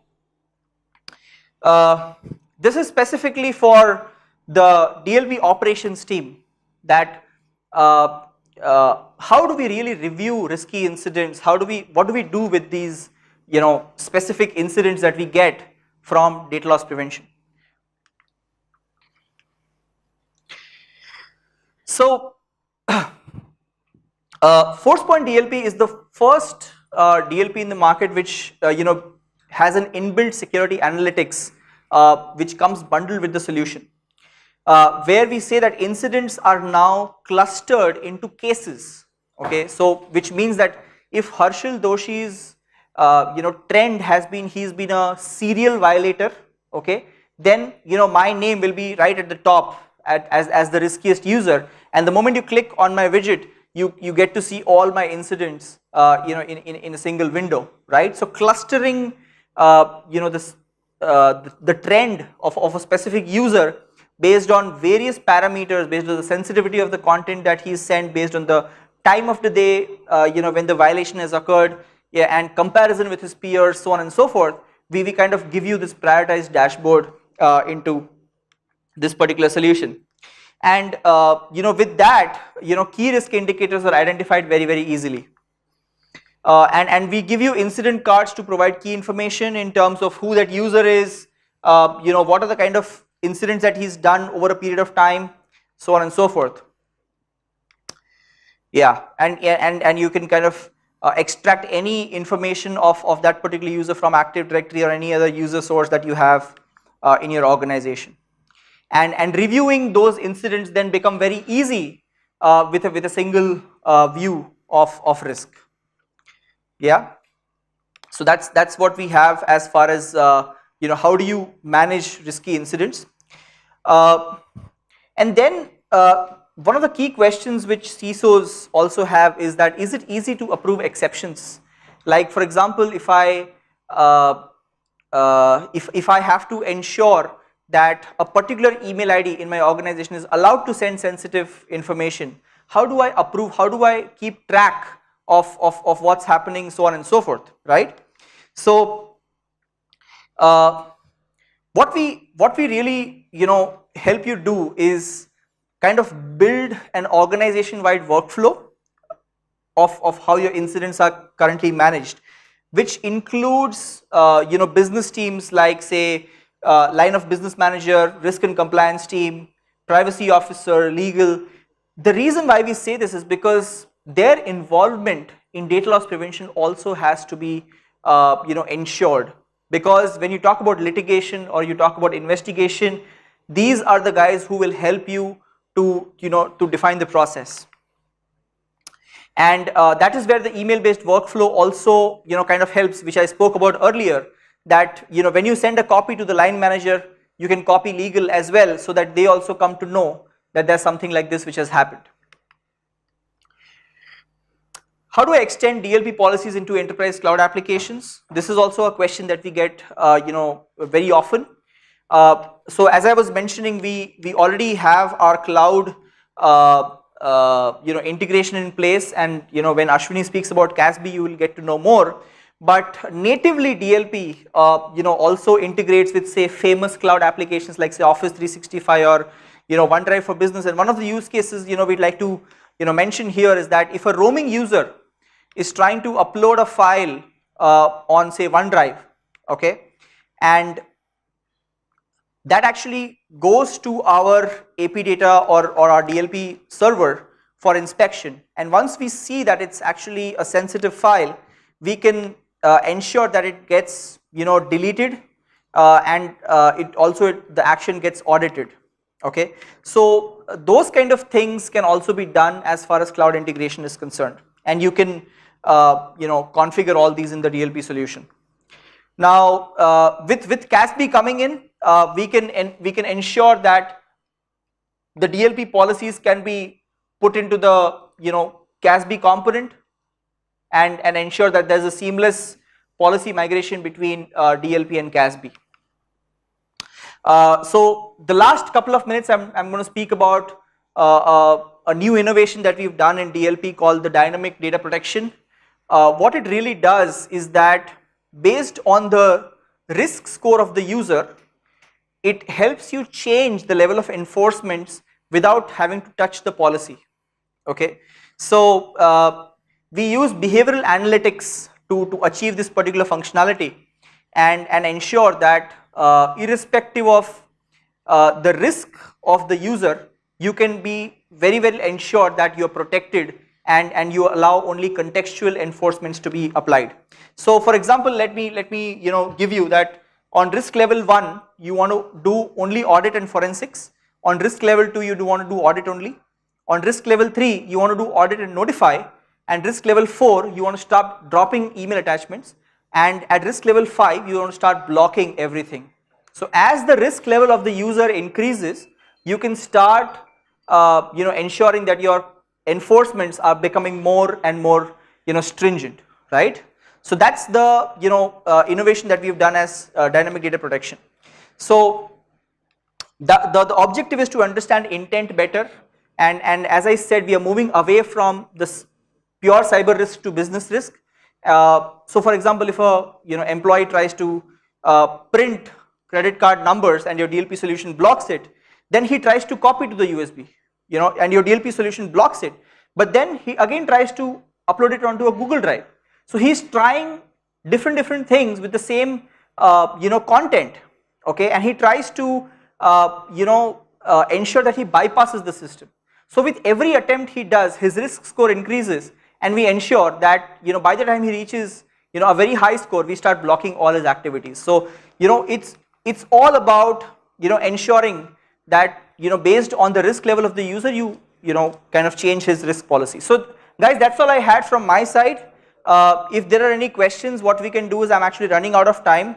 B: this is specifically for the DLP operations team, that how do we really review risky incidents? What do we do with these specific incidents that we get from data loss prevention? So FORCEPOINT DLP is the first DLP in the market which has an inbuilt security analytics which comes bundled with the solution, where we say that incidents are now clustered into cases. Okay, so which means that if Harshal Doshi's trend has been he's been a serial violator, okay, then my name will be right at the top as the riskiest user, and the moment you click on my widget, you get to see all my incidents in a single window, right? So clustering this the trend of a specific user based on various parameters, based on the sensitivity of the content that he is sent, based on the time of the day when the violation has occurred, yeah, and comparison with his peers, so on and so forth, we kind of give you this prioritized dashboard into this particular solution. And with that, key risk indicators are identified very, very easily. And we give you incident cards to provide key information in terms of who that user is, what are the kind of incidents that he's done over a period of time, so on and so forth. Yeah, and you can kind of extract any information of that particular user from Active Directory or any other user source that you have in your organization. And reviewing those incidents then become very easy with a single view of risk. Yeah, so that's what we have as far as how do you manage risky incidents. And then one of the key questions which CISOs also have is that, is it easy to approve exceptions? Like, for example, if I have to ensure that a particular email ID in my organization is allowed to send sensitive information, how do I approve, how do I keep track of what's happening, so on and so forth, right? So what we really help you do is kind of build an organization wide workflow of how your incidents are currently managed, which includes business teams like, say, line of business manager, risk and compliance team, privacy officer, legal. The reason why we say this is because their involvement in data loss prevention also has to be ensured, because when you talk about litigation or you talk about investigation, these are the guys who will help you to define the process. And that is where the email based workflow also kind of helps, which I spoke about earlier, that when you send a copy to the line manager, you can copy legal as well, so that they also come to know that there's something like this which has happened. How do I extend DLP policies into enterprise cloud applications? This is also a question that we get very often. So as I was mentioning, we already have our cloud integration in place, and when Ashwini speaks about CASB, you will get to know more. But natively DLP also integrates with, say, famous cloud applications like, say, Office 365 or OneDrive for Business. And one of the use cases we'd like to mention here is that if a roaming user is trying to upload a file on, say, OneDrive, okay, and that actually goes to our AP data or our DLP server for inspection, and once we see that it's actually a sensitive file, we can ensure that it gets deleted and it also the action gets audited. Okay, so those kind of things can also be done as far as cloud integration is concerned, and you can configure all these in the DLP solution. Now with CASB coming in, we can ensure that the DLP policies can be put into the CASB component and ensure that there's a seamless policy migration between DLP and CASB. So the last couple of minutes I'm going to speak about a new innovation that we've done in DLP called the dynamic data protection. What it really does is that, based on the risk score of the user, it helps you change the level of enforcements without having to touch the policy. Okay, so we use behavioral analytics to achieve this particular functionality and ensure that irrespective of the risk of the user, you can be very well ensured that you are protected and you allow only contextual enforcements to be applied. So for example, let me give you that on risk level 1 you want to do only audit and forensics, on risk level 2 you do want to do audit only, on risk level 3 you want to do audit and notify, and risk level 4 you want to stop dropping email attachments, and at risk level 5 you want to start blocking everything. So as the risk level of the user increases, you can start ensuring that your enforcements are becoming more and more stringent, right? So that's the innovation that we've done as dynamic data protection. So the objective is to understand intent better, and as I said, we are moving away from this pure cyber risk to business risk. So for example, if a employee tries to print credit card numbers and your DLP solution blocks it, then he tries to copy to the USB, and your DLP solution blocks it. But then he again tries to upload it onto a Google Drive. So he's trying different things with the same content, okay, and he tries to ensure that he bypasses the system. So with every attempt he does, his risk score increases, and we ensure that by the time he reaches a very high score, we start blocking all his activities. So it's all about ensuring that based on the risk level of the user, you kind of change his risk policy. So guys, that's all I had from my side. If there are any questions, what we can do is, I'm actually running out of time.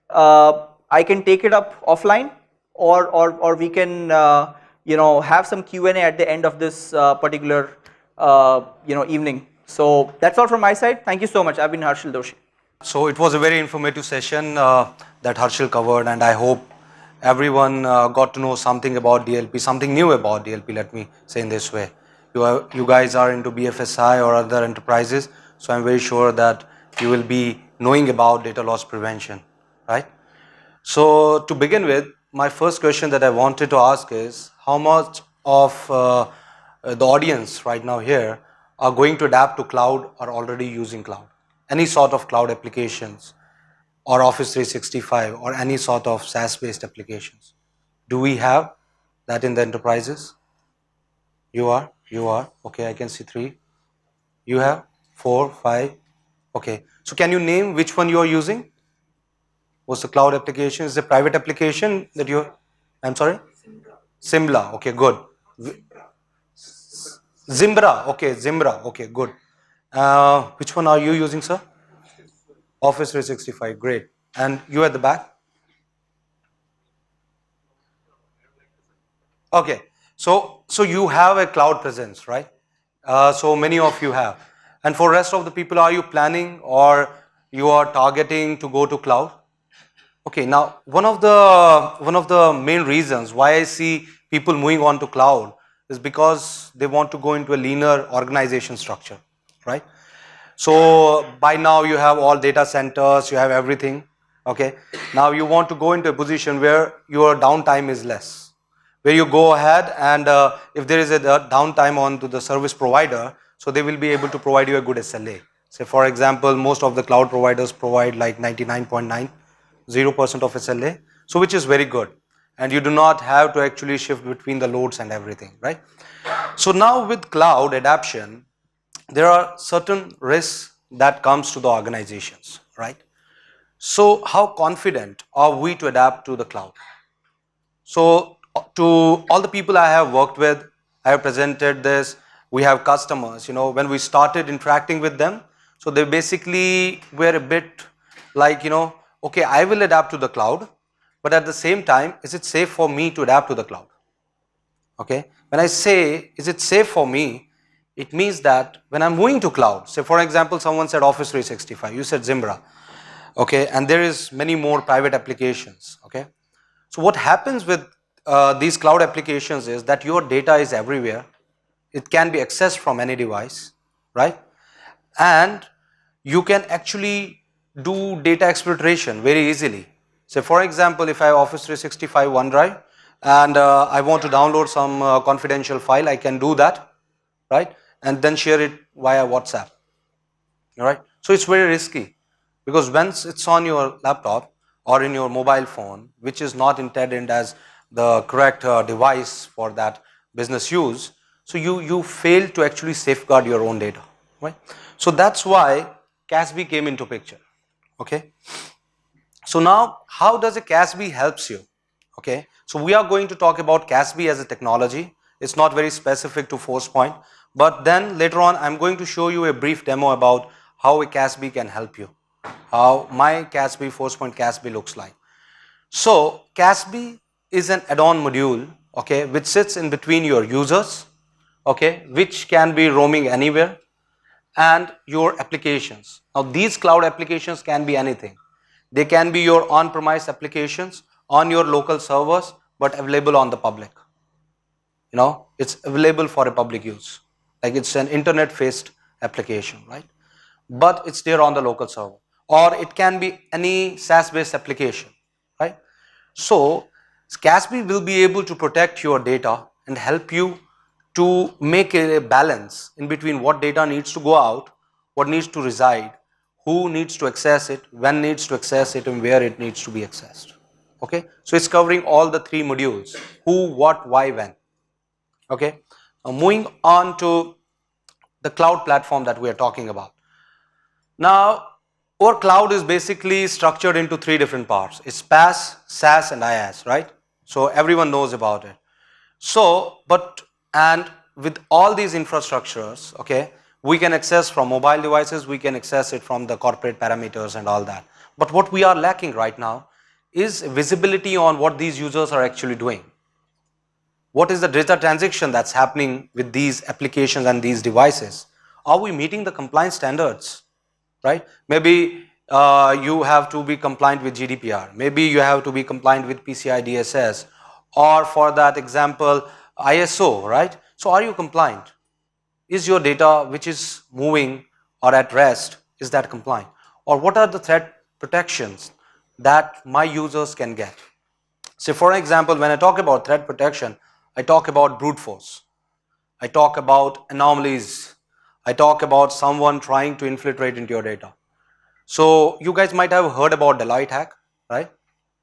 B: I can take it up offline, or we can have some Q&A at the end of this particular evening. So that's all from my side. Thank you so much. I've been Harshil Doshi.
C: So it was a very informative session that Harshil covered, and I hope everyone got to know something about DLP, something new about DLP, let me say in this way. You guys are into BFSI or other enterprises, so I'm very sure that you will be knowing about data loss prevention, right? So to begin with, my first question that I wanted to ask is, how much of the audience right now here are going to adapt to cloud or already using cloud? Any sort of cloud applications or Office 365 or any sort of SaaS based applications. Do we have that in the enterprises? You are? Okay, I can see 3. You have 4, 5. Okay, so can you name which one you are using? What's the cloud application? Is the private application that you, I'm sorry? Zimbra. Okay, good. Zimbra. Okay, Zimbra. Okay, good. Which one are you using, sir? Office 365. Great. And you at the back? Okay. So you have a cloud presence, right? So many of you have. And for rest of the people, are you planning or you are targeting to go to cloud? Okay. Now, one of the main reasons why I see people moving on to cloud is because they want to go into a leaner organization structure, right? So by now you have all data centers, you have everything, okay? Now you want to go into a position where your downtime is less, where you go ahead and if there is a downtime onto the service provider, so they will be able to provide you a good SLA. Say for example, most of the cloud providers provide like 99.90% of SLA, so which is very good. And you do not have to actually shift between the loads and everything, right? So now with cloud adoption, there are certain risks that comes to the organizations, right? So how confident are we to adapt to the cloud? So to all the people I have worked with, I have presented this, we have customers, when we started interacting with them, so they basically were a bit like, okay, I will adapt to the cloud, but at the same time, is it safe for me to adapt to the cloud? Okay, when I say, is it safe for me, it means that when I'm moving to cloud, say for example, someone said Office 365, you said Zimbra, okay, and there is many more private applications, okay. So what happens with these cloud applications is that your data is everywhere. It can be accessed from any device, right? And you can actually do data exploitation very easily. Say for example, if I have Office 365 OneDrive and I want to download some confidential file, I can do that, right? And then share it via WhatsApp, alright? So it's very risky because once it's on your laptop or in your mobile phone, which is not intended as the correct device for that business use, so you fail to actually safeguard your own data, right? So that's why CASB came into picture, okay? So now, how does a CASB helps you, okay? So we are going to talk about CASB as a technology. It's not very specific to FORCEPOINT, but then later on, I'm going to show you a brief demo about how a CASB can help you, how my CASB, FORCEPOINT CASB looks like. So CASB is an add-on module, okay, which sits in between your users, okay, which can be roaming anywhere, and your applications. Now these cloud applications can be anything. They can be your on-premise applications on your local servers, but available on the public. It's available for a public use. Like it's an internet-based application, right? But it's there on the local server. Or it can be any SaaS-based application, right? So CASB will be able to protect your data and help you to make a balance in between what data needs to go out, what needs to reside, who needs to access it, when needs to access it, and where it needs to be accessed. Okay, so it's covering all the three modules: who, what, why, when. Okay, now moving on to the cloud platform that we are talking about. Now, our cloud is basically structured into three different parts. It's PaaS, SaaS, and IaaS, right? So everyone knows about it. So, and with all these infrastructures, okay, we can access from mobile devices, we can access it from the corporate parameters and all that. But what we are lacking right now is visibility on what these users are actually doing. What is the data transaction that's happening with these applications and these devices? Are we meeting the compliance standards? Right? Maybe you have to be compliant with GDPR. Maybe you have to be compliant with PCI DSS, or for that example, ISO, right? So are you compliant? Is your data which is moving or at rest, is that compliant? Or what are the threat protections that my users can get? So for example, when I talk about threat protection, I talk about brute force. I talk about anomalies. I talk about someone trying to infiltrate into your data. So you guys might have heard about Deloitte hack, right?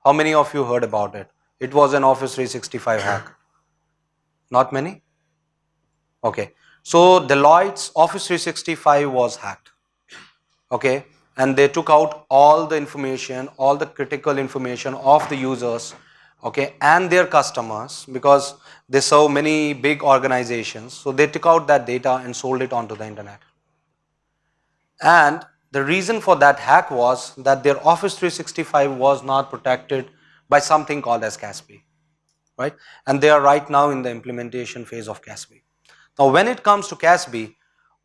C: How many of you heard about it? It was an Office 365 hack. Not many? Okay. So Deloitte's Office 365 was hacked. Okay. And they took out all the information, all the critical information of the users, okay, and their customers, because they serve many big organizations. So they took out that data and sold it onto the internet. And the reason for that hack was that their Office 365 was not protected by something called as CASB, right? And they are right now in the implementation phase of CASB. Now, when it comes to CASB,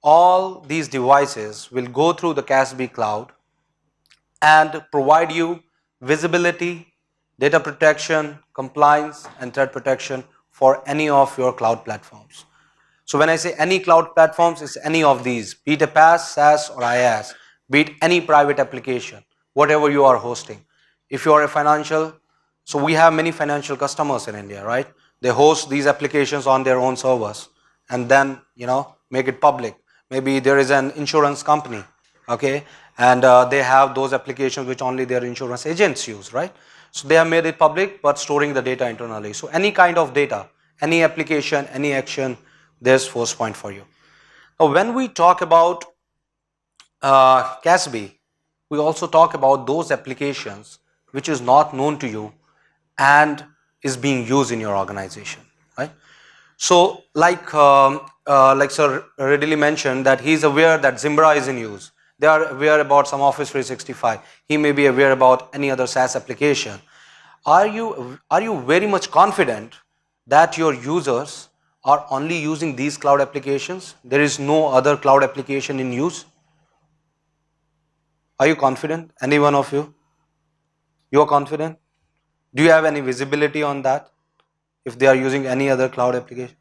C: all these devices will go through the CASB cloud and provide you visibility, data protection, compliance, and threat protection for any of your cloud platforms. So when I say any cloud platforms, it's any of these, be it a PaaS, SaaS, or IaaS, be it any private application, whatever you are hosting. If you are a financial, so we have many financial customers in India, right? They host these applications on their own servers and then, make it public. Maybe there is an insurance company, okay, and they have those applications which only their insurance agents use, right? So they have made it public, but storing the data internally. So any kind of data, any application, any action, there's FORCEPOINT for you. Now, when we talk about CASB, we also talk about those applications which is not known to you and is being used in your organization, right? So, like Sir readily mentioned, that he is aware that Zimbra is in use. They are aware about some Office 365. He may be aware about any other SaaS application. Are you very much confident that your users are only using these cloud applications? There is no other cloud application in use? Are you confident? Any one of you? You are confident? Do you have any visibility on that? If they are using any other cloud application?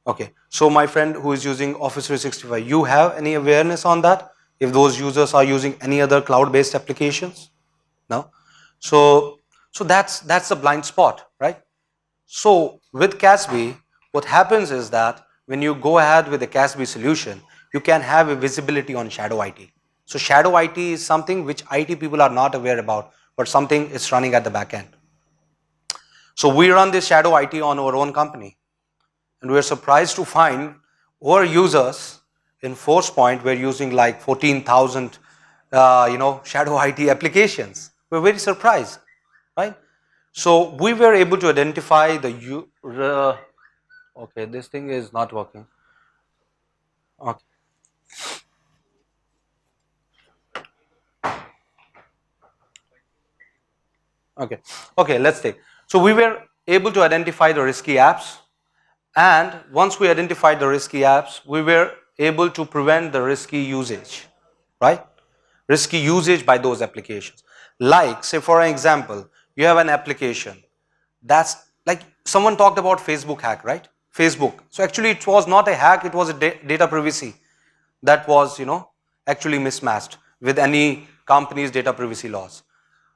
C: Okay. So my friend who is using Office 365, you have any awareness on that? If those users are using any other cloud-based applications? No? So that's a blind spot, right? So with CASB, what happens is that when you go ahead with a CASB solution, you can have a visibility on shadow IT. So shadow IT is something which IT people are not aware about, but something is running at the back end. So we run this shadow IT on our own company, and we are surprised to find our users in FORCEPOINT were using like 14,000 shadow IT applications. We're very surprised, right? So we were able to identify okay, this thing is not working. Okay. Okay, let's take. So we were able to identify the risky apps, and once we identified the risky apps, we were able to prevent the risky usage, right? Risky usage by those applications. Like, say for an example, you have an application that's like someone talked about Facebook hack, right? Facebook. So actually it was not a hack, it was a data privacy that was, actually mismatched with any company's data privacy laws.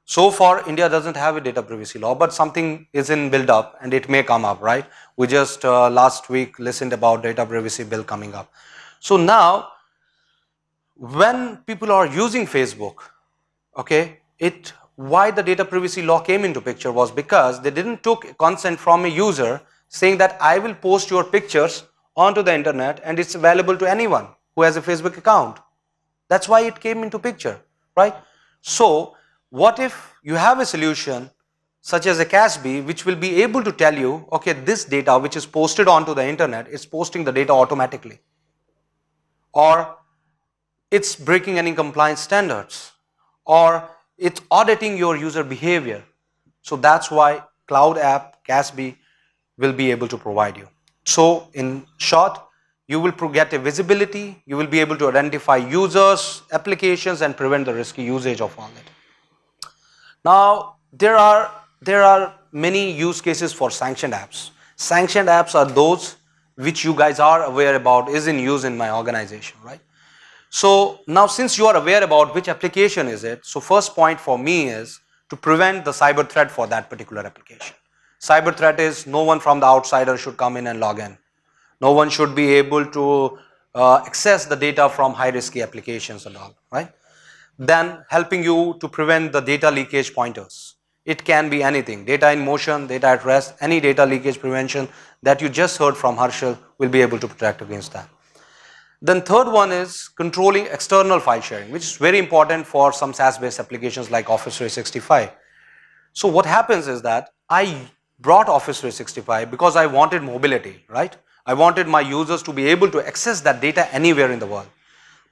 C: So far, India doesn't have a data privacy law, but something is in build up and it may come up, right? We just last week listened about data privacy bill coming up. So now, when people are using Facebook, okay, why the data privacy law came into picture was because they didn't took consent from a user saying that I will post your pictures onto the internet and it's available to anyone who has a Facebook account. That's why it came into picture, right? So what if you have a solution such as a CASB which will be able to tell you, okay, this data which is posted onto the internet is posting the data automatically, or it's breaking any compliance standards, or it's auditing your user behavior. So that's why cloud app CASB will be able to provide you. So in short, you will get a visibility, you will be able to identify users, applications, and prevent the risky usage of all that. Now, there are many use cases for sanctioned apps. Sanctioned apps are those which you guys are aware about is in use in my organization, right? So now since you are aware about which application is it, so first point for me is to prevent the cyber threat for that particular application. Cyber threat is no one from the outsider should come in and log in. No one should be able to access the data from high risky applications and all, right? Then helping you to prevent the data leakage pointers. It can be anything, data in motion, data at rest, any data leakage prevention that you just heard from Harshal will be able to protect against that. Then third one is controlling external file sharing, which is very important for some SaaS based applications like Office 365. So what happens is that I brought Office 365 because I wanted mobility, right? I wanted my users to be able to access that data anywhere in the world.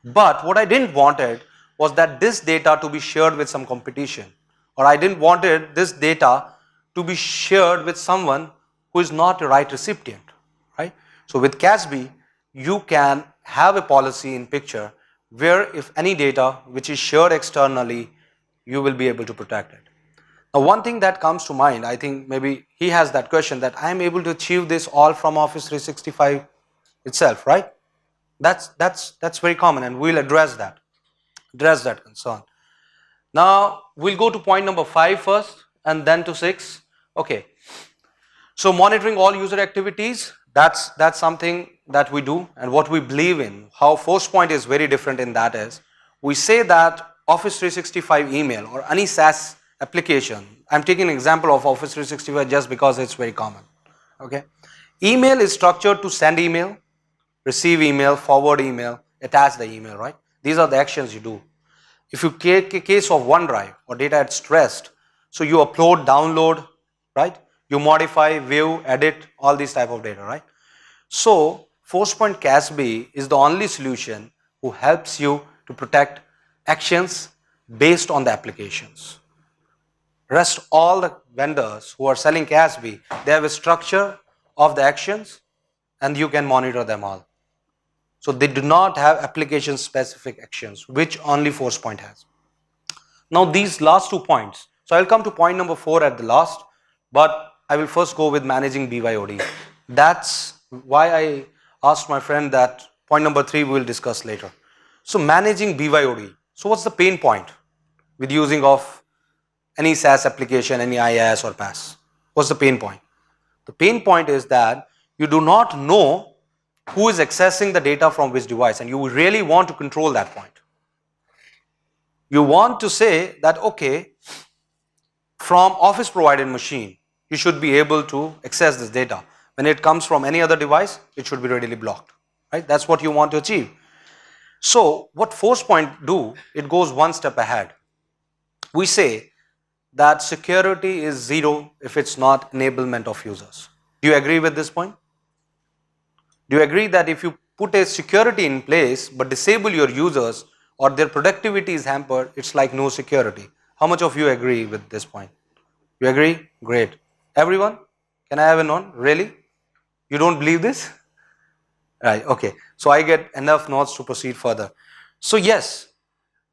C: But what I didn't wanted was that this data to be shared with some competition, or I didn't wanted this data to be shared with someone who is not the right recipient, right? So with CASB, you can have a policy in picture where if any data which is shared externally, you will be able to protect it. Now, one thing that comes to mind, I think maybe he has that question that I am able to achieve this all from Office 365 itself, right? That's very common, and we'll address that concern. Now we'll go to point number 5 first and then to 6. Okay. So monitoring all user activities, that's something that we do and what we believe in. How ForcePoint is very different in that is, we say that Office 365 email or any SaaS application, I'm taking an example of Office 365 just because it's very common. Okay. Email is structured to send email, receive email, forward email, attach the email, right? These are the actions you do. If you take a case of OneDrive or data at stressed, so you upload, download, right? You modify, view, edit, all these type of data, right? So ForcePoint CASB is the only solution who helps you to protect actions based on the applications. Rest all the vendors who are selling CASB, they have a structure of the actions and you can monitor them all. So they do not have application specific actions, which only ForcePoint has. Now these last 2 points. So I'll come to point number 4 at the last, but I will first go with managing BYOD. That's why I asked my friend that point number 3 we will discuss later. So managing BYOD. So what's the pain point with using of any SaaS application, any IaaS or PaaS? What's the pain point? The pain point is that you do not know who is accessing the data from which device, and you really want to control that point. You want to say that, okay, from office provided machine, you should be able to access this data. When it comes from any other device, it should be readily blocked, right? That's what you want to achieve. So what ForcePoint do, it goes one step ahead. We say that security is 0 if it's not enablement of users. Do you agree with this point? Do you agree that if you put a security in place but disable your users or their productivity is hampered, it's like no security? How much of you agree with this point? You agree? Great. Everyone? Can I have a nod? Really? You don't believe this? Right, okay. So I get enough nods to proceed further. So yes.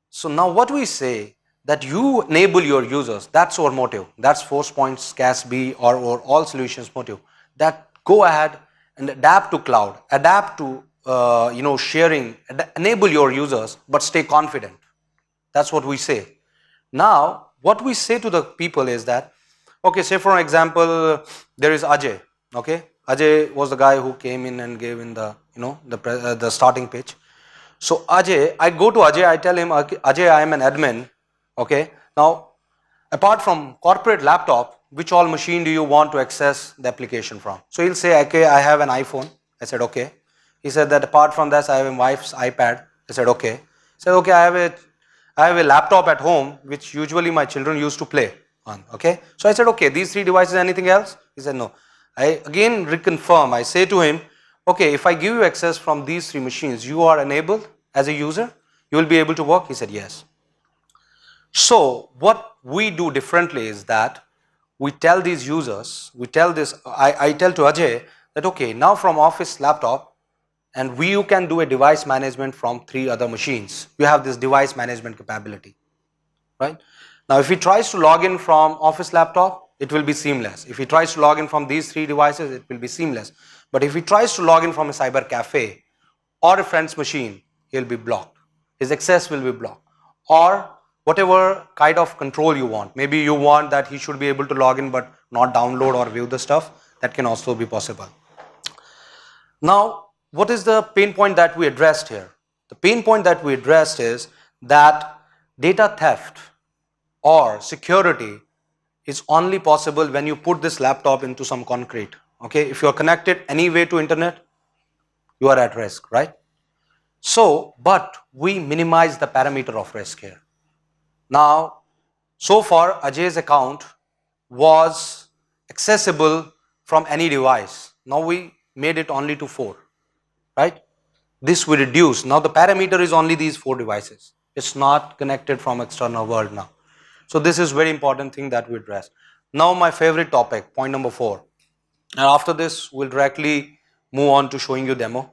C: So now what we say that you enable your users, that's our motive. That's ForcePoint's CASB or all solutions motive. That go ahead and adapt to cloud, adapt to sharing, enable your users, but stay confident. That's what we say. Now what we say to the people is that, okay, say for example, there is Ajay. Okay, Ajay was the guy who came in and gave in the, the starting pitch. So Ajay, I go to Ajay, I tell him, "Okay, Ajay, I am an admin. Okay, now apart from corporate laptop, which all machine do you want to access the application from?" So he'll say, okay, I have an iPhone. I said, okay. He said that apart from that, I have my wife's iPad. I said, okay. He said, okay, I have a laptop at home, which usually my children used to play on. Okay. So I said, okay, these three devices, anything else? He said, no. I again reconfirm. I say to him, okay, if I give you access from these three machines, you are enabled as a user? You will be able to work? He said, yes. So what we do differently is that we tell these users, I tell to Ajay that, okay, now from office laptop, and you can do a device management from 3 other machines. You have this device management capability, right? Now if he tries to log in from office laptop, it will be seamless. If he tries to log in from these 3 devices, it will be seamless. But if he tries to log in from a cyber cafe or a friend's machine, he'll be blocked. His access will be blocked. Or whatever kind of control you want. Maybe you want that he should be able to log in but not download or view the stuff. That can also be possible. Now, what is the pain point that we addressed here? The pain point that we addressed is that data theft or security is only possible when you put this laptop into some concrete. Okay, if you are connected anyway to internet, you are at risk, right? So, but we minimize the parameter of risk here. Now, so far Ajay's account was accessible from any device. Now we made it only to 4, right? This we reduce. Now the parameter is only these 4 devices. It's not connected from external world now. So this is very important thing that we address. Now my favorite topic, point number 4. And after this, we'll directly move on to showing you demo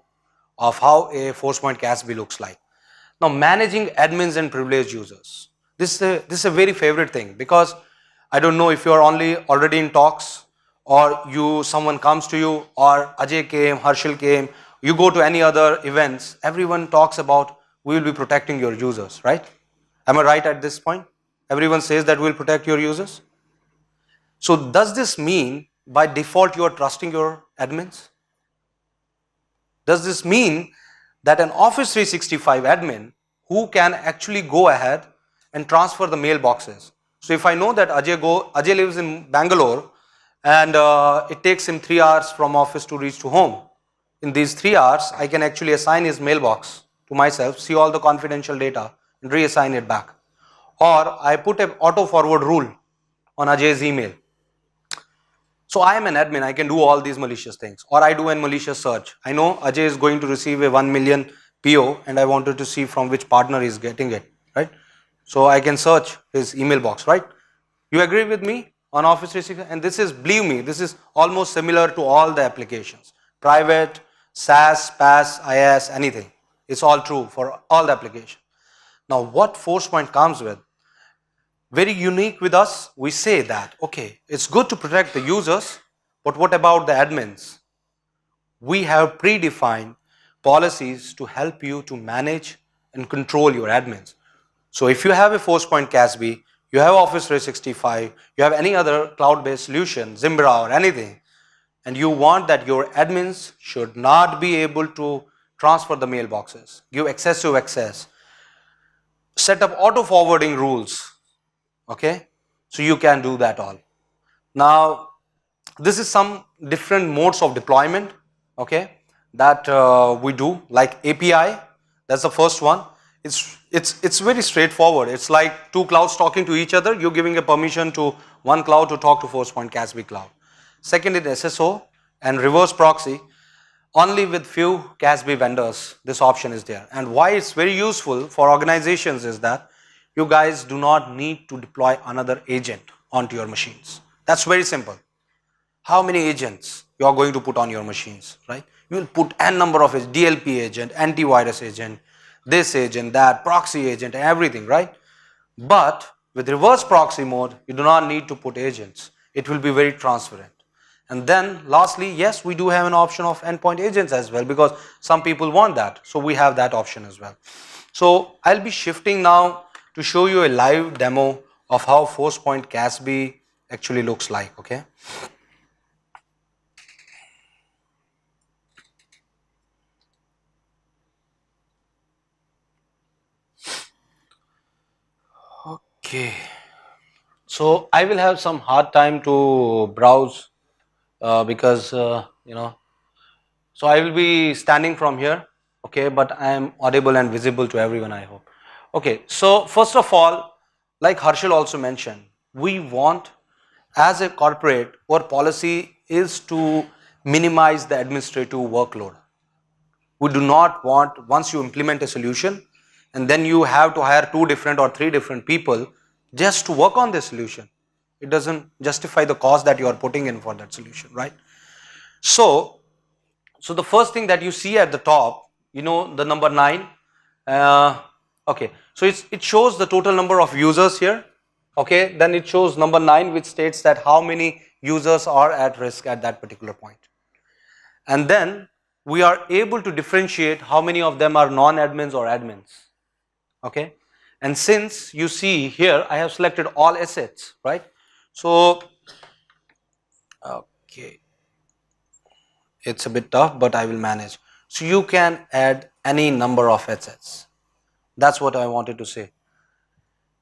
C: of how a FORCEPOINT CASB looks like. Now managing admins and privileged users. This is a very favorite thing, because I don't know if you are already in talks, or someone comes to you, or Ajay came, Harshil came, you go to any other events, everyone talks about we will be protecting your users, right? Am I right at this point? Everyone says that we will protect your users. So does this mean by default you are trusting your admins? Does this mean that an Office 365 admin who can actually go ahead and transfer the mailboxes? So if I know that Ajay lives in Bangalore and it takes him 3 hours from office to reach to home. In these 3 hours, I can actually assign his mailbox to myself, see all the confidential data and reassign it back. Or I put an auto forward rule on Ajay's email. So I am an admin, I can do all these malicious things. Or I do a malicious search. I know Ajay is going to receive a 1 million PO and I wanted to see from which partner he is getting it, right? So I can search his email box, right? You agree with me on Office 365? And this is, believe me, this is almost similar to all the applications. Private, SaaS, PaaS, IaaS, anything. It's all true for all the applications. Now what FORCEPOINT comes with, very unique with us, we say that, okay, it's good to protect the users, but what about the admins? We have predefined policies to help you to manage and control your admins. So if you have a FORCEPOINT CASB, you have Office 365, you have any other cloud-based solution, Zimbra or anything, and you want that your admins should not be able to transfer the mailboxes, give excessive access, set up auto forwarding rules, okay? So you can do that all. Now, this is some different modes of deployment, okay, that we do, like API, that's the first one. It's very straightforward. It's like 2 clouds talking to each other. You're giving a permission to one cloud to talk to FORCEPOINT CASB cloud. Second is SSO and reverse proxy. Only with few CASB vendors, this option is there. And why it's very useful for organizations is that you guys do not need to deploy another agent onto your machines. That's very simple. How many agents you are going to put on your machines, right? You will put n number of agents, DLP agent, antivirus agent, this agent, that, proxy agent, everything, right? But with reverse proxy mode, you do not need to put agents. It will be very transparent. And then lastly, yes, we do have an option of endpoint agents as well, because some people want that. So we have that option as well. So I'll be shifting now to show you a live demo of how FORCEPOINT CASB actually looks like, okay? Okay. So I will have some hard time to browse because, so I will be standing from here, okay, but I am audible and visible to everyone, I hope. Okay, so first of all, like Harshal also mentioned, we want, as a corporate, our policy is to minimize the administrative workload. We do not want, once you implement a solution and then you have to hire 2 different or 3 different people just to work on this solution. It doesn't justify the cost that you are putting in for that solution, right? So the first thing that you see at the top, the number 9, okay, so it shows the total number of users here, okay, then it shows number 9, which states that how many users are at risk at that particular point. And then we are able to differentiate how many of them are non-admins or admins, okay. And since you see here, I have selected all assets, right? So, okay, it's a bit tough, but I will manage. So you can add any number of assets. That's what I wanted to say.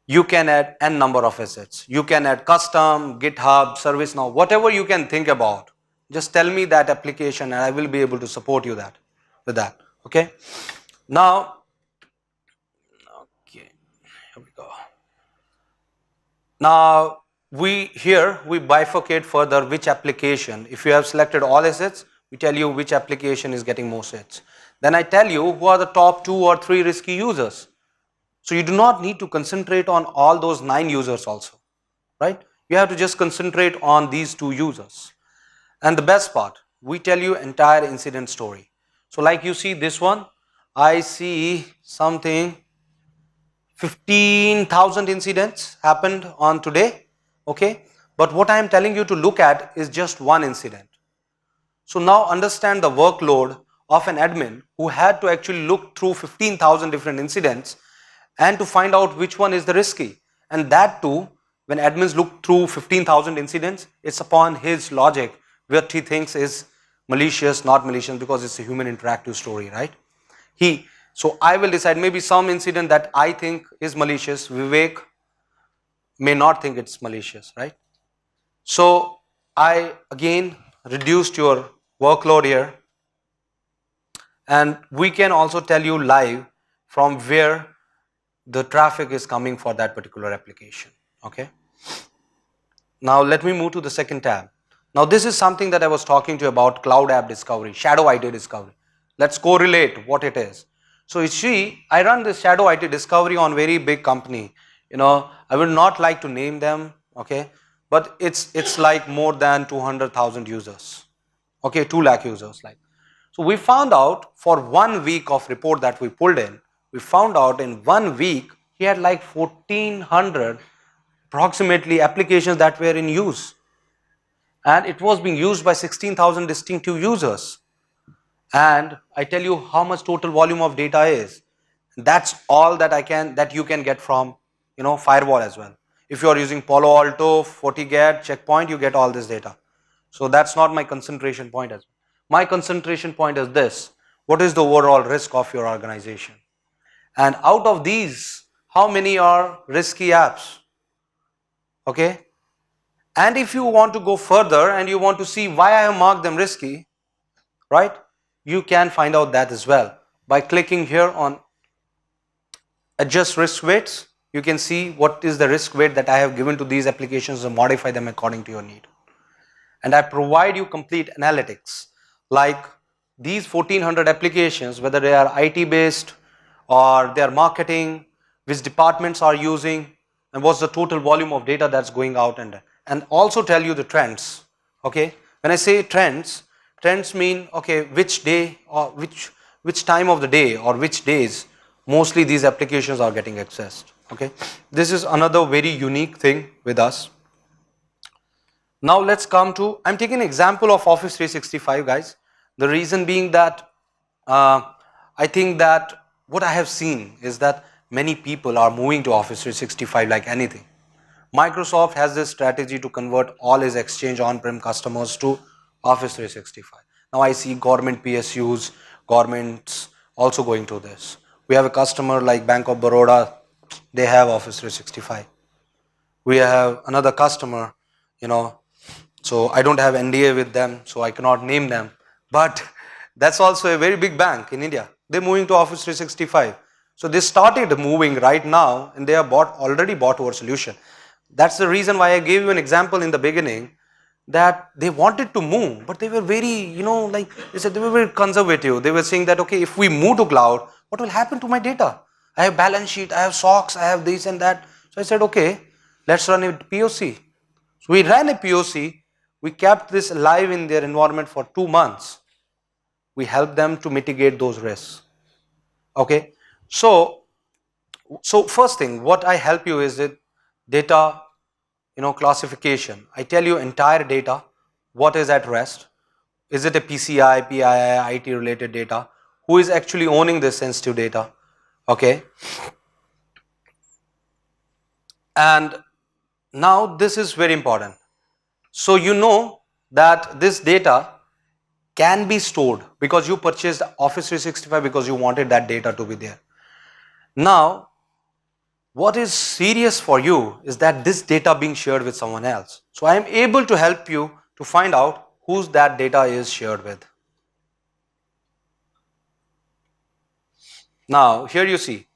C: You can add n number of assets. You can add custom, GitHub, ServiceNow, whatever you can think about. Just tell me that application and I will be able to support you with that. Okay. Now, okay, here we go. Now we bifurcate further which application. If you have selected all assets, we tell you which application is getting most hits. Then I tell you who are the top 2 or 3 risky users. So you do not need to concentrate on all those 9 users also, right? You have to just concentrate on these 2 users. And the best part, we tell you entire incident story. So like you see this one, I see something 15,000 incidents happened on today, okay? But what I am telling you to look at is just one incident. So now understand the workload of an admin who had to actually look through 15,000 different incidents and to find out which one is the risky. And that too, when admins look through 15,000 incidents, it's upon his logic what he thinks is malicious, not malicious, because it's a human interactive story, right? So I will decide maybe some incident that I think is malicious, Vivek may not think it's malicious, right? So I again reduced your workload here, and we can also tell you live from where the traffic is coming for that particular application, okay? Now let me move to the second tab. Now this is something that I was talking to you about, cloud app discovery, shadow IT discovery. Let's correlate what it is. So you see, I run this shadow IT discovery on very big company. I would not like to name them, okay? But it's like more than 200,000 users, okay, 2 lakh users like. So we found out for 1 week of report that we pulled in, we found out in 1 week he had like 1400 approximately applications that were in use, and it was being used by 16,000 distinctive users. And I tell you how much total volume of data is. That's all that you can get from firewall as well. If you are using Palo Alto, FortiGate, Checkpoint, you get all this data. So that's not my concentration point as well. My concentration point is this: what is the overall risk of your organization? And out of these, how many are risky apps? Okay. And if you want to go further and you want to see why I have marked them risky, right? You can find out that as well by clicking here on adjust risk weights. You can see what is the risk weight that I have given to these applications and modify them according to your need. And I provide you complete analytics like these 1400 applications, whether they are IT based or they are marketing, which departments are using, and what's the total volume of data that's going out, and also tell you the trends. Okay, when I say trends mean, okay, which day or which time of the day or which days mostly these applications are getting accessed. Okay, this is another very unique thing with us. Now let's come to, I'm taking an example of Office 365, guys. The reason being that I think that what I have seen is that many people are moving to Office 365 like anything. Microsoft has this strategy to convert all its Exchange on-prem customers to Office 365. Now I see government PSUs, governments also going to this. We have a customer like Bank of Baroda, they have Office 365. We have another customer, so I don't have NDA with them, so I cannot name them. But that's also a very big bank in India. They're moving to Office 365. So they started moving right now, and they have already bought our solution. That's the reason why I gave you an example in the beginning, that they wanted to move, but they were very, like they said, they were very conservative. They were saying that, okay, if we move to cloud, what will happen to my data? I have balance sheet, I have SOX, I have this and that. So I said, okay, let's run a POC. So we ran a POC. We kept this alive in their environment for 2 months. We helped them to mitigate those risks. Okay, so first thing, what I help you is it data, classification. I tell you entire data, what is at rest. Is it a PCI, PII, IT related data? Who is actually owning this sensitive data? Okay. And now this is very important. So you know that this data can be stored because you purchased Office 365 because you wanted that data to be there. Now, what is serious for you is that this data being shared with someone else. So I am able to help you to find out whose that data is shared with. Now, here you see,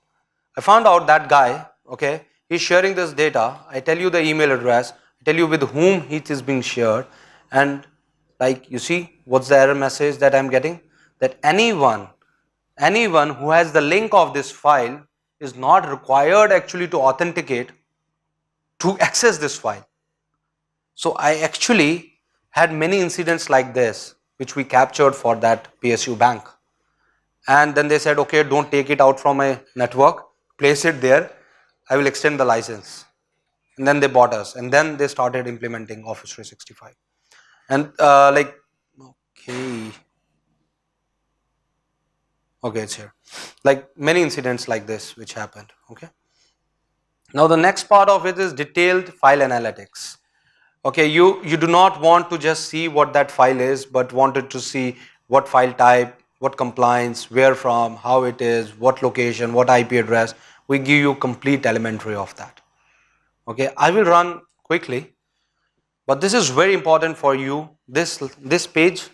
C: I found out that guy, okay, he's sharing this data. I tell you the email address, I tell you with whom it is being shared, and like you see, what's the error message that I'm getting? That anyone who has the link of this file is not required actually to authenticate to access this file. So I actually had many incidents like this, which we captured for that PSU bank. And then they said, okay, don't take it out from my network, place it there, I will extend the license. And then they bought us, and then they started implementing Office 365. And okay, it's here. Like many incidents like this which happened. Okay. Now the next part of it is detailed file analytics. Okay, you do not want to just see what that file is, but wanted to see what file type, what compliance, where from, how it is, what location, what IP address. We give you complete elementary of that. Okay, I will run quickly, but this is very important for you. This page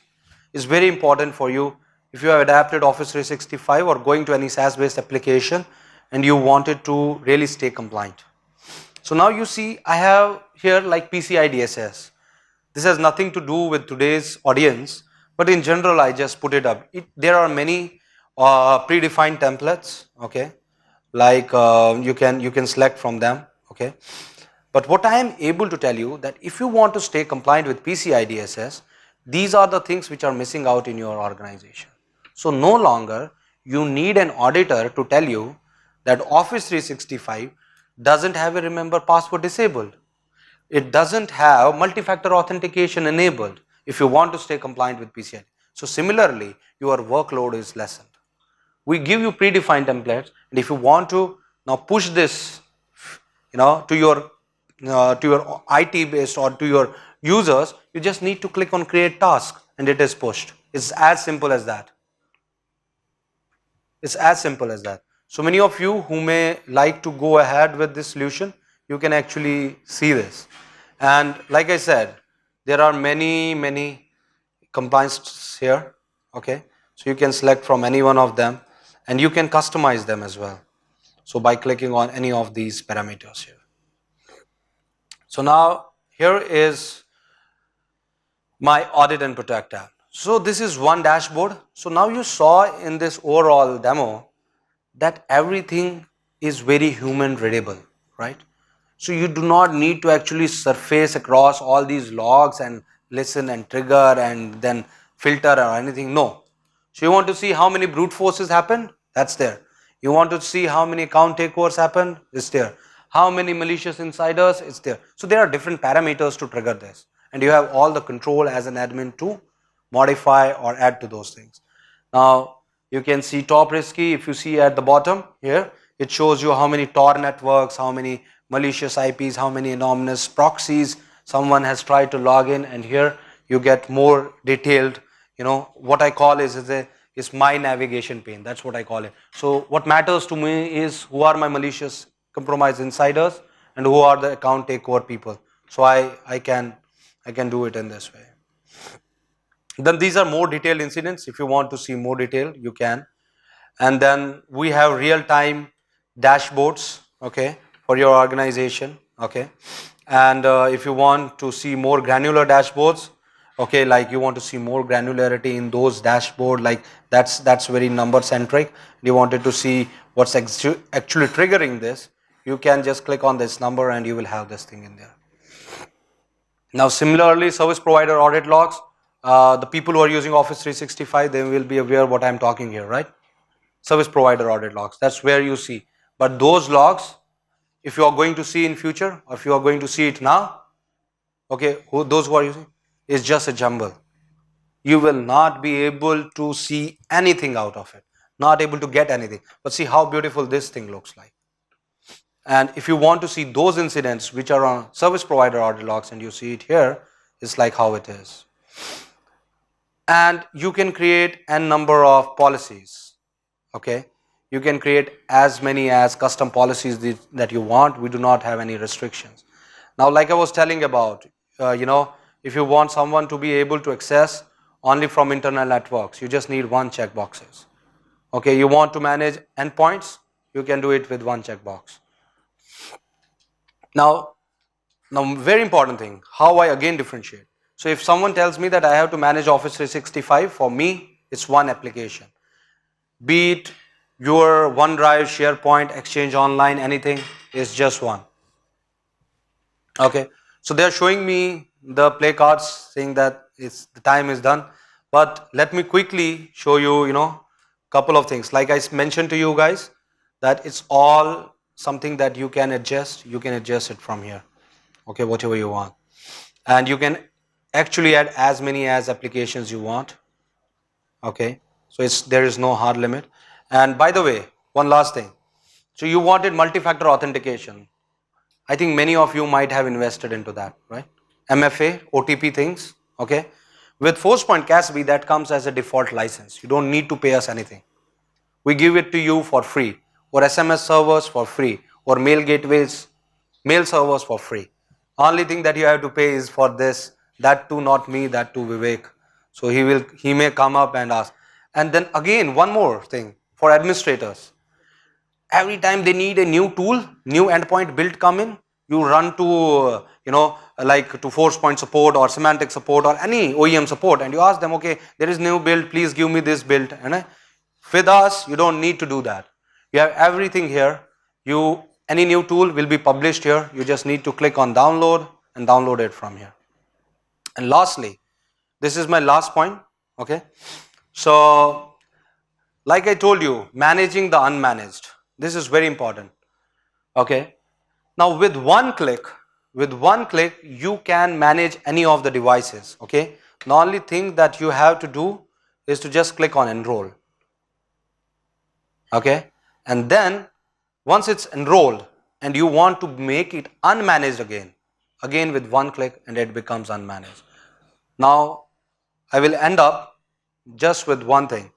C: is very important for you if you have adapted Office 365 or going to any SaaS based application and you wanted to really stay compliant. So now you see I have here like PCI DSS. This has nothing to do with today's audience, but in general I just put it up. There are many predefined templates, okay, like you can select from them, okay. But what I am able to tell you that if you want to stay compliant with PCI DSS, these are the things which are missing out in your organization. So no longer you need an auditor to tell you that Office 365 doesn't have a remember password disabled. It doesn't have multi-factor authentication enabled if you want to stay compliant with PCI. So similarly, your workload is lessened. We give you predefined templates, and if you want to now push this, to your IT based or to your users, you just need to click on create task and it is pushed. It's as simple as that. It's as simple as that. So many of you who may like to go ahead with this solution, you can actually see this. And like I said, there are many compliance here, okay. So you can select from any one of them and you can customize them as well. So by clicking on any of these parameters here. So now here is my audit and protect tab. So this is one dashboard. So now you saw in this overall demo that everything is very human readable, right? So you do not need to actually surface across all these logs and listen and trigger and then filter or anything. No. So you want to see how many brute forces happened? That's there. You want to see how many account takeovers happened? It's there. How many malicious insiders? It's there. So there are different parameters to trigger this. And you have all the control as an admin to modify or add to those things. Now you can see top risky. If you see at the bottom here, it shows you how many Tor networks, how many malicious IPs, how many anonymous proxies someone has tried to log in, and here you get more detailed, what I call is my navigation pane. That's what I call it. So what matters to me is who are my malicious compromised insiders and who are the account takeover people. So I can do it in this way. Then these are more detailed incidents. If you want to see more detail, you can. And then we have real-time dashboards, okay, for your organization, okay. And if you want to see more granular dashboards, okay, like you want to see more granularity in those dashboard, like that's very number centric. You wanted to see what's actually triggering this, you can just click on this number and you will have this thing in there. Now similarly, service provider audit logs, the people who are using Office 365, they will be aware what I'm talking here, right? Service provider audit logs, that's where you see. But those logs, if you are going to see in future, or if you are going to see it now, okay, those who are using, is just a jumble. You will not be able to see anything out of it, not able to get anything. But see how beautiful this thing looks like. And if you want to see those incidents which are on service provider audit logs and you see it here, it's like how it is. And you can create n number of policies, okay. You can create as many as custom policies that you want. We do not have any restrictions. Now, like I was telling about, if you want someone to be able to access only from internal networks, you just need one checkboxes. Okay, you want to manage endpoints, you can do it with one checkbox. Now very important thing, how I again differentiate. So if someone tells me that I have to manage Office 365, for me, it's one application. Be it your OneDrive, SharePoint, Exchange Online, anything, is just one. Okay, so they are showing me the play cards saying that the time is done. But let me quickly show you, couple of things. Like I mentioned to you guys, that it's all something that you can adjust. You can adjust it from here. Okay, whatever you want. And you can actually add as many as applications you want. Okay, so there is no hard limit. And by the way, one last thing. So you wanted multi-factor authentication. I think many of you might have invested into that, right? MFA, OTP things, okay? With ForcePoint CASB, that comes as a default license. You don't need to pay us anything. We give it to you for free. Or SMS servers for free. Or mail gateways, mail servers for free. Only thing that you have to pay is for this. That too not me, that too Vivek. So he may come up and ask. And then again, one more thing for administrators. Every time they need a new tool, new endpoint build come in, you run to, like to ForcePoint support or semantic support or any OEM support, and you ask them, okay, there is new build, please give me this build. And with us, you don't need to do that. You have everything here. Any new tool will be published here. You just need to click on download and download it from here. And lastly, this is my last point, okay. So, like I told you, managing the unmanaged. This is very important, okay. Now with one click, you can manage any of the devices, okay. The only thing that you have to do is to just click on enroll, okay. And then once it's enrolled and you want to make it unmanaged again with one click, and it becomes unmanaged. Now I will end up just with one thing.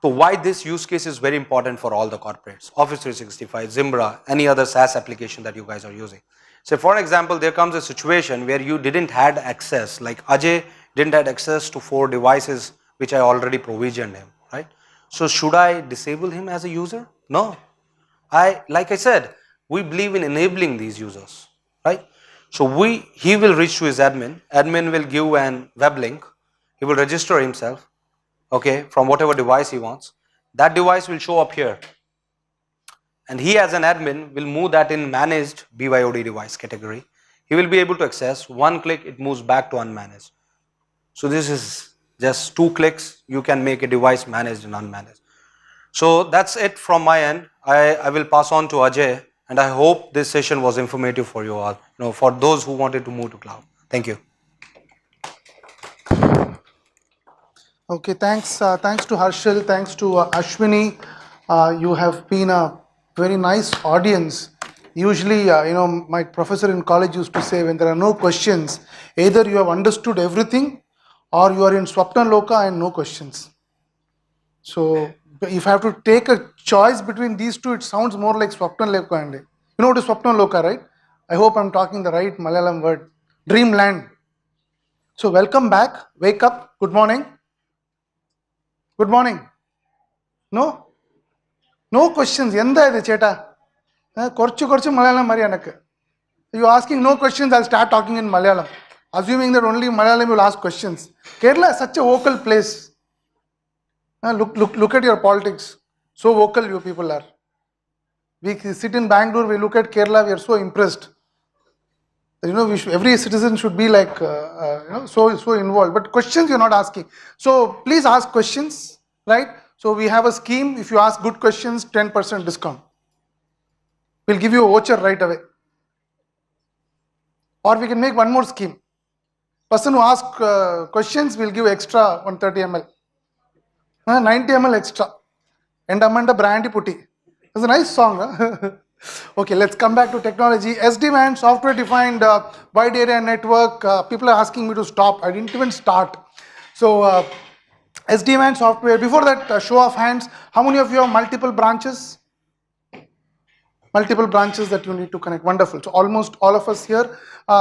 C: So why this use case is very important for all the corporates, Office 365, Zimbra, any other SaaS application that you guys are using. So for example, there comes a situation where you didn't had access, like Ajay didn't have access to 4 devices which I already provisioned him, right? So should I disable him as a user? No. Like I said, we believe in enabling these users, right? So he will reach to his admin will give an web link, he will register himself, okay, from whatever device he wants. That device will show up here. And he as an admin will move that in managed BYOD device category. He will be able to access, one click it moves back to unmanaged. So this is just 2 clicks, you can make a device managed and unmanaged. So that's it from my end. I will pass on to Ajay, and I hope this session was informative for you all, for those who wanted to move to cloud. Thank you.
A: Okay, thanks to Harshil, thanks to Ashwini. You have been a very nice audience Usually, my professor in college used to say, when there are no questions, either you have understood everything or you are in Swapna Loka and no questions. So, if I have to take a choice between these two, it sounds more like Swapna Loka. And you know what is Swapna Loka, right? I hope I'm talking the right Malayalam word. Dreamland. So, welcome back. Wake up. Good morning. Good morning. No? No questions. Yenda idu cheta. Korchu Malayalam Marianaka. You asking no questions, I'll start talking in Malayalam. Assuming that only Malayalam will ask questions. Kerala is such a vocal place. Look at your politics. So vocal you people are. We sit in Bangalore, we look at Kerala, we are so impressed. Every citizen should be like, so involved. But questions you're not asking. So please ask questions, right? So we have a scheme. If you ask good questions, 10% discount. We'll give you a voucher right away. Or we can make one more scheme. Person who asks questions will give extra 130 ml. 90 ml extra. And Amanda Brandy Putti. It's a nice song. Huh? Okay, let's come back to technology. SD-WAN, software defined wide area network. People are asking me to stop. I didn't even start. So SD-WAN software. Before that, show of hands. How many of you have multiple branches? Multiple branches that you need to connect. Wonderful. So almost all of us here.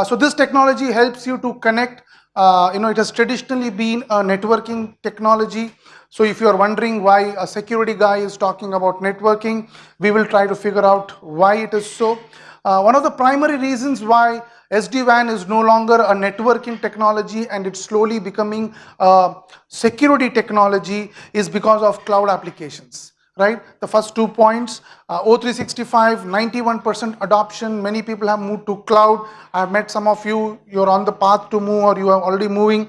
A: So this technology helps you to connect. It has traditionally been a networking technology. So if you are wondering why a security guy is talking about networking, we will try to figure out why it is so. One of the primary reasons why SD-WAN is no longer a networking technology and it's slowly becoming a security technology is because of cloud applications. Right? The first 2 points, O365, 91% adoption. Many people have moved to cloud. I've met some of you, you're on the path to move or you are already moving.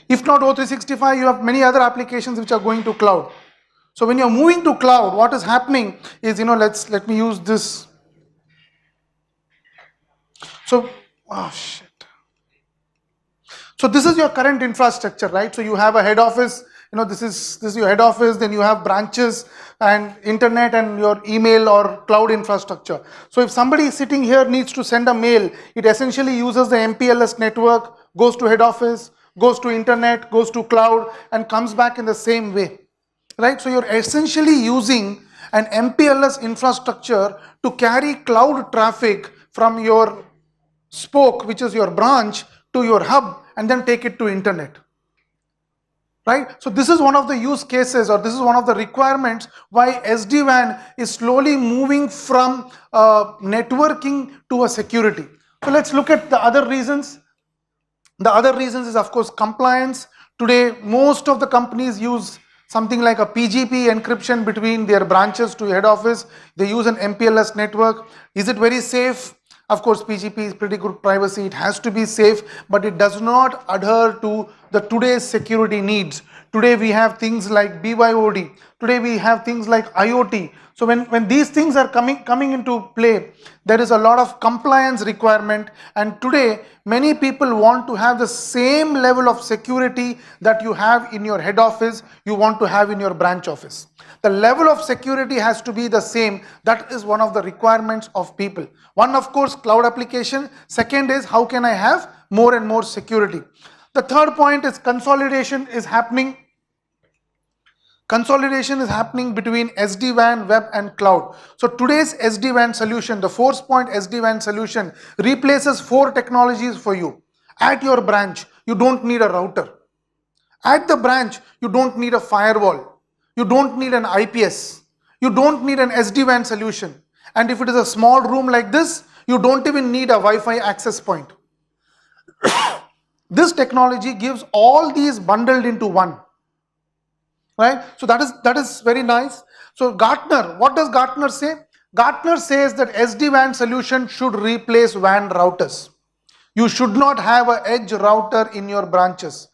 A: If not O365, you have many other applications which are going to cloud. So when you're moving to cloud, what is happening is, let me use this. So, oh shit. So this is your current infrastructure, right? So you have a head office, this is your head office, then you have branches and internet and your email or cloud infrastructure. So if somebody is sitting here needs to send a mail, it essentially uses the MPLS network, goes to head office, goes to internet, goes to cloud and comes back in the same way, right? So you're essentially using an MPLS infrastructure to carry cloud traffic from your spoke, which is your branch, to your hub and then take it to internet. Right? So this is one of the use cases or this is one of the requirements why SD-WAN is slowly moving from networking to a security. So let's look at the other reasons. The other reasons is of course compliance. Today most of the companies use something like a PGP encryption between their branches to head office. They use an MPLS network. Is it very safe? Of course, PGP is pretty good privacy. It has to be safe, but it does not adhere to the today's security needs. Today we have things like BYOD. Today we have things like IoT. So when these things are coming into play, there is a lot of compliance requirement. And today, many people want to have the same level of security that you have in your head office, you want to have in your branch office. The level of security has to be the same. That is one of the requirements of people. One, of course, cloud application. Second is how can I have more and more security. The third point is consolidation is happening. Consolidation is happening between SD-WAN, web and cloud. So today's SD-WAN solution, the FORCEPOINT SD-WAN solution replaces 4 technologies for you. At your branch, you don't need a router. At the branch, you don't need a firewall. You don't need an IPS. You don't need an SD-WAN solution. And if it is a small room like this, you don't even need a Wi-Fi access point. This technology gives all these bundled into one. Right? So that is very nice. So Gartner, what does Gartner say? Gartner says that SD-WAN solution should replace WAN routers. You should not have an edge router in your branches.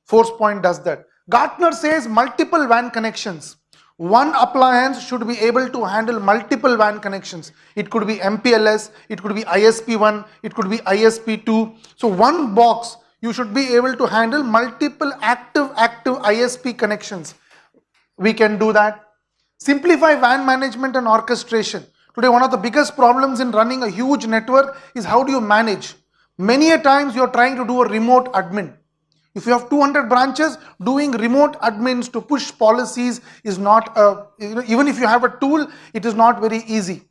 A: FORCEPOINT does that. Gartner says multiple WAN connections. One appliance should be able to handle multiple WAN connections. It could be MPLS, it could be ISP1, it could be ISP2. So one box, you should be able to handle multiple active ISP connections. We can do that. Simplify WAN management and orchestration. Today, one of the biggest problems in running a huge network is how do you manage? Many a times you are trying to do a remote admin. If you have 200 branches, doing remote admins to push policies is not even if you have a tool, it is not very easy.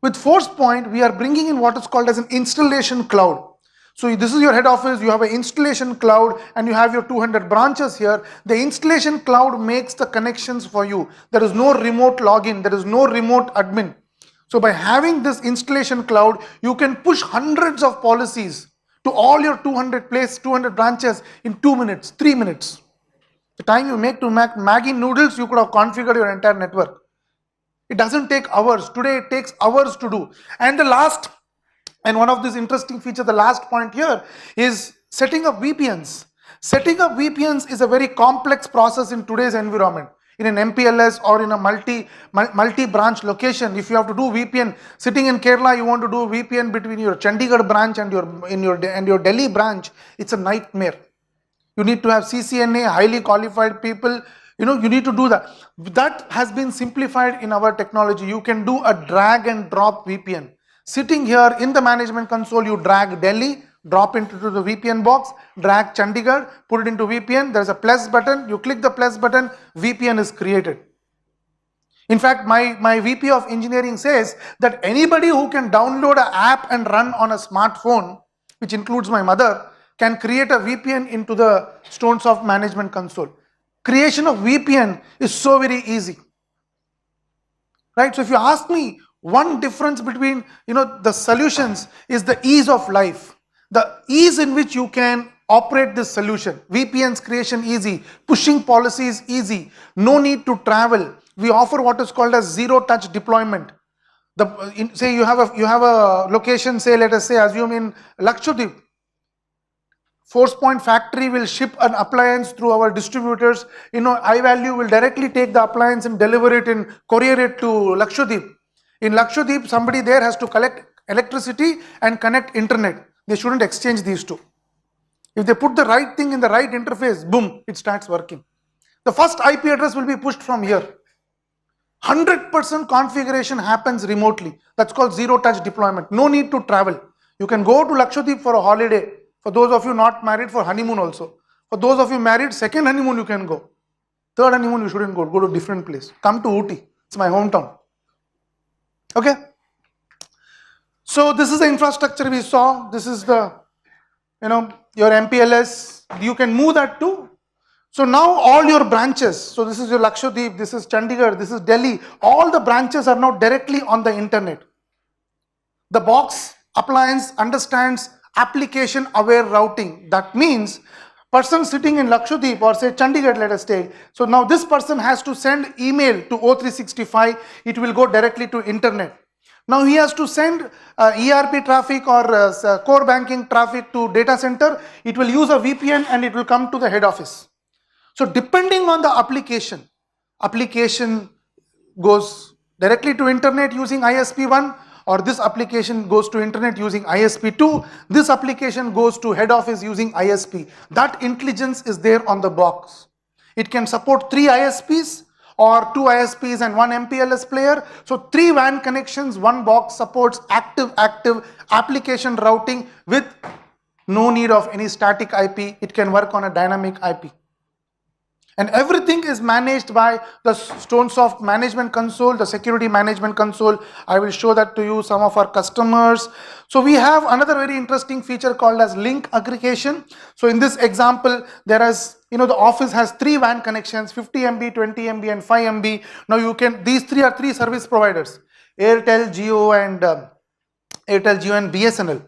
A: With ForcePoint, we are bringing in what is called as an installation cloud. So this is your head office, you have an installation cloud and you have your 200 branches here. The installation cloud makes the connections for you. There is no remote login, there is no remote admin. So by having this installation cloud, you can push hundreds of policies to all your 200 branches in 2 minutes, 3 minutes. The time you make to make Maggi noodles, you could have configured your entire network. It doesn't take hours. Today it takes hours to do. And the last, and one of these interesting features, the last point here is setting up VPNs. Setting up VPNs is a very complex process in today's environment. In an MPLS or in a multi-branch location, if you have to do VPN, sitting in Kerala, you want to do VPN between your Chandigarh branch and your Delhi branch, it's a nightmare. You need to have CCNA, highly qualified people. You need to do that. That has been simplified in our technology. You can do a drag and drop VPN. Sitting here in the management console, you drag Delhi, drop into the VPN box, drag Chandigarh, put it into VPN. There's a plus button. You click the plus button, VPN is created. In fact, my VP of engineering says that anybody who can download an app and run on a smartphone, which includes my mother, can create a VPN into the StoneSoft management console. Creation of VPN is so very easy. Right? So if you ask me, one difference between the solutions is the ease of life. The ease in which you can operate this solution. VPN's creation easy, pushing policies easy, no need to travel. We offer what is called as zero-touch deployment. Say you have a location, say let us say assume in Lakshadweep. ForcePoint factory will ship an appliance through our distributors. iValue will directly take the appliance and deliver it and courier it to Lakshadweep. In Lakshadweep, somebody there has to collect electricity and connect internet. They shouldn't exchange these two. If they put the right thing in the right interface, boom, it starts working. The first IP address will be pushed from here. 100% configuration happens remotely. That's called zero-touch deployment. No need to travel. You can go to Lakshadweep for a holiday. For those of you not married, for honeymoon also. For those of you married, second honeymoon you can go. Third honeymoon you shouldn't go. Go to a different place. Come to Ooty. It's my hometown. Okay. So this is the infrastructure we saw. This is the, your MPLS. You can move that too. So now all your branches, so this is your Lakshadweep, this is Chandigarh, this is Delhi. All the branches are now directly on the internet. The box appliance understands application aware routing. That means person sitting in Lakshadweep or say Chandigarh, let us take. So now this person has to send email to O365. It will go directly to internet. Now he has to send ERP traffic or core banking traffic to data center. It will use a VPN and it will come to the head office. So depending on the application goes directly to internet using ISP1, or this application goes to internet using ISP2, this application goes to head office using ISP. That intelligence is there on the box. It can support 3 ISPs or 2 ISPs and 1 MPLS player. So 3 WAN connections, 1 box supports active application routing with no need of any static IP. It can work on a dynamic IP. And everything is managed by the StoneSoft management console, the security management console. I will show that to you, some of our customers. So we have another very interesting feature called as link aggregation. So in this example, there is, the office has 3 WAN connections, 50 MB, 20 MB and 5 MB. Now these 3 are 3 service providers, Airtel, Jio and BSNL.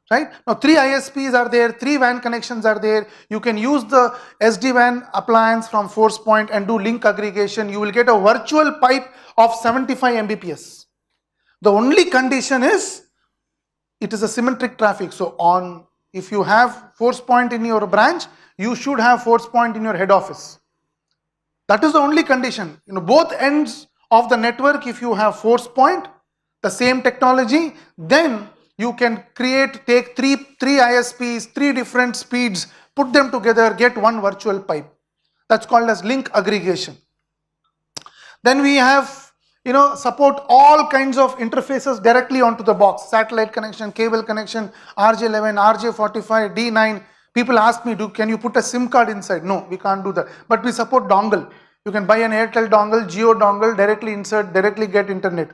A: Right? Now 3 ISPs are there, 3 WAN connections are there. You can use the SD-WAN appliance from ForcePoint and do link aggregation. You will get a virtual pipe of 75 Mbps. The only condition is it is a symmetric traffic. So if you have ForcePoint in your branch, you should have ForcePoint in your head office. That is the only condition. Both ends of the network, if you have ForcePoint, the same technology, then you can take three ISPs, 3 different speeds, put them together, get 1 virtual pipe. That's called as link aggregation. Then we have, support all kinds of interfaces directly onto the box. Satellite connection, cable connection, RJ11, RJ45, D9. People ask me, can you put a SIM card inside? No, we can't do that. But we support dongle. You can buy an Airtel dongle, Geo dongle, directly insert, directly get internet.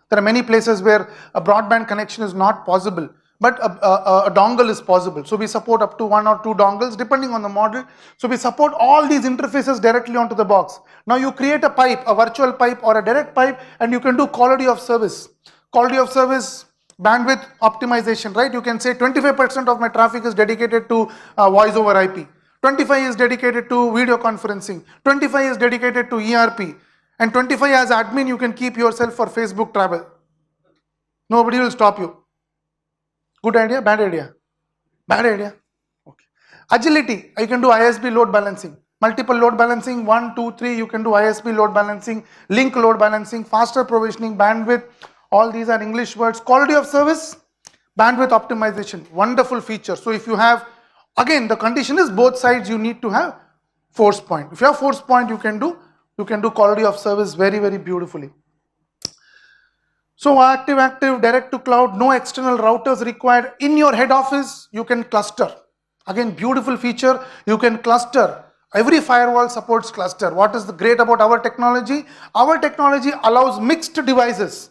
A: There are many places where a broadband connection is not possible, but a dongle is possible. So we support up to 1 or 2 dongles depending on the model. So we support all these interfaces directly onto the box. Now you create a pipe, a virtual pipe or a direct pipe, and you can do quality of service. Quality of service, bandwidth optimization, right? You can say 25% of my traffic is dedicated to voice over IP. 25 is dedicated to video conferencing. 25 is dedicated to ERP. And 25 as admin, you can keep yourself for Facebook travel. Nobody will stop you. Good idea? Bad idea? Bad idea. Okay. Agility, you can do ISB load balancing. Multiple load balancing, 1, 2, 3, you can do ISB load balancing, link load balancing, faster provisioning, bandwidth. All these are English words. Quality of service, bandwidth optimization, wonderful feature. So if you have, again, the condition is both sides you need to have FORCEPOINT. If you have FORCEPOINT, you can do quality of service very, very beautifully. So active, direct to cloud, no external routers required. In your head office, you can cluster. Again, beautiful feature, you can cluster. Every firewall supports cluster. What is the great about our technology? Our technology allows mixed devices.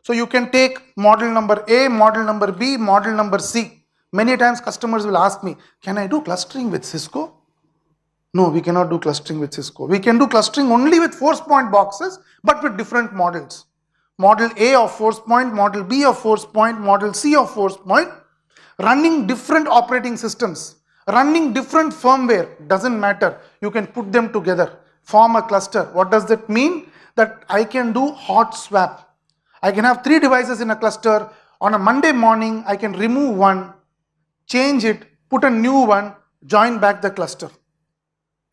A: So you can take model number A, model number B, model number C. Many times customers will ask me, can I do clustering with Cisco? No, we cannot do clustering with Cisco. We can do clustering only with FORCEPOINT boxes, but with different models. Model A of FORCEPOINT, model B of FORCEPOINT, model C of FORCEPOINT, running different operating systems, running different firmware, doesn't matter. You can put them together, form a cluster. What does that mean? That I can do hot swap. I can have 3 devices in a cluster. On a Monday morning, I can remove one, change it, put a new one, join back the cluster.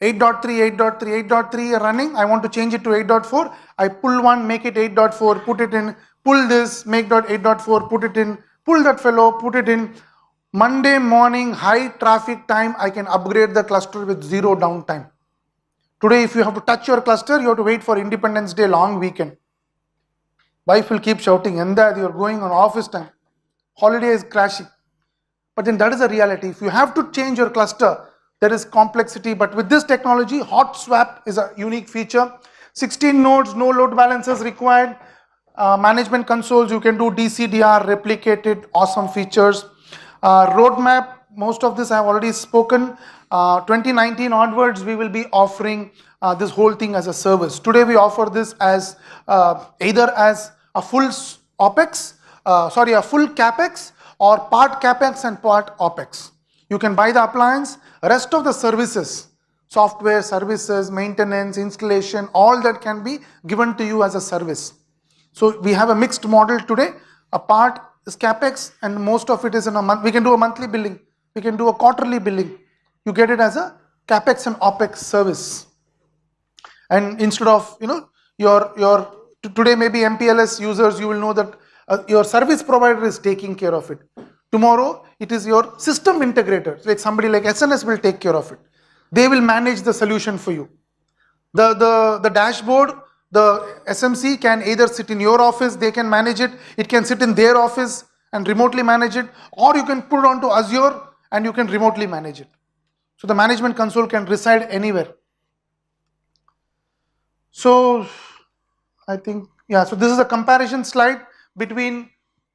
A: 8.3, 8.3, 8.3 running. I want to change it to 8.4. I pull one, make it 8.4, put it in, pull this, make 8.4, put it in, pull that fellow, put it in. Monday morning, high traffic time, I can upgrade the cluster with 0 downtime. Today, if you have to touch your cluster, you have to wait for Independence Day long weekend. Wife will keep shouting, Enda, you are going on office time. Holiday is crashing. But then that is a reality. If you have to change your cluster, there is complexity, but with this technology, hot swap is a unique feature. 16 nodes, no load balancers required. Management consoles, you can do DCDR, replicated, awesome features. Roadmap, most of this I have already spoken. 2019 onwards, we will be offering this whole thing as a service. Today we offer this as either as a full OPEX, a full CAPEX or part CAPEX and part OPEX. You can buy the appliance, rest of the services, software, services, maintenance, installation, all that can be given to you as a service. So we have a mixed model today. A part is CAPEX and most of it is in a month. We can do a monthly billing. We can do a quarterly billing. You get it as a CAPEX and OPEX service. And instead of, today maybe MPLS users, you will know that your service provider is taking care of it. Tomorrow, it is your system integrator, like somebody like SNS will take care of it. They will manage the solution for you. The dashboard, the SMC can either sit in your office, they can manage it. It can sit in their office and remotely manage it. Or you can put it onto Azure and you can remotely manage it. So the management console can reside anywhere. So I think, so this is a comparison slide between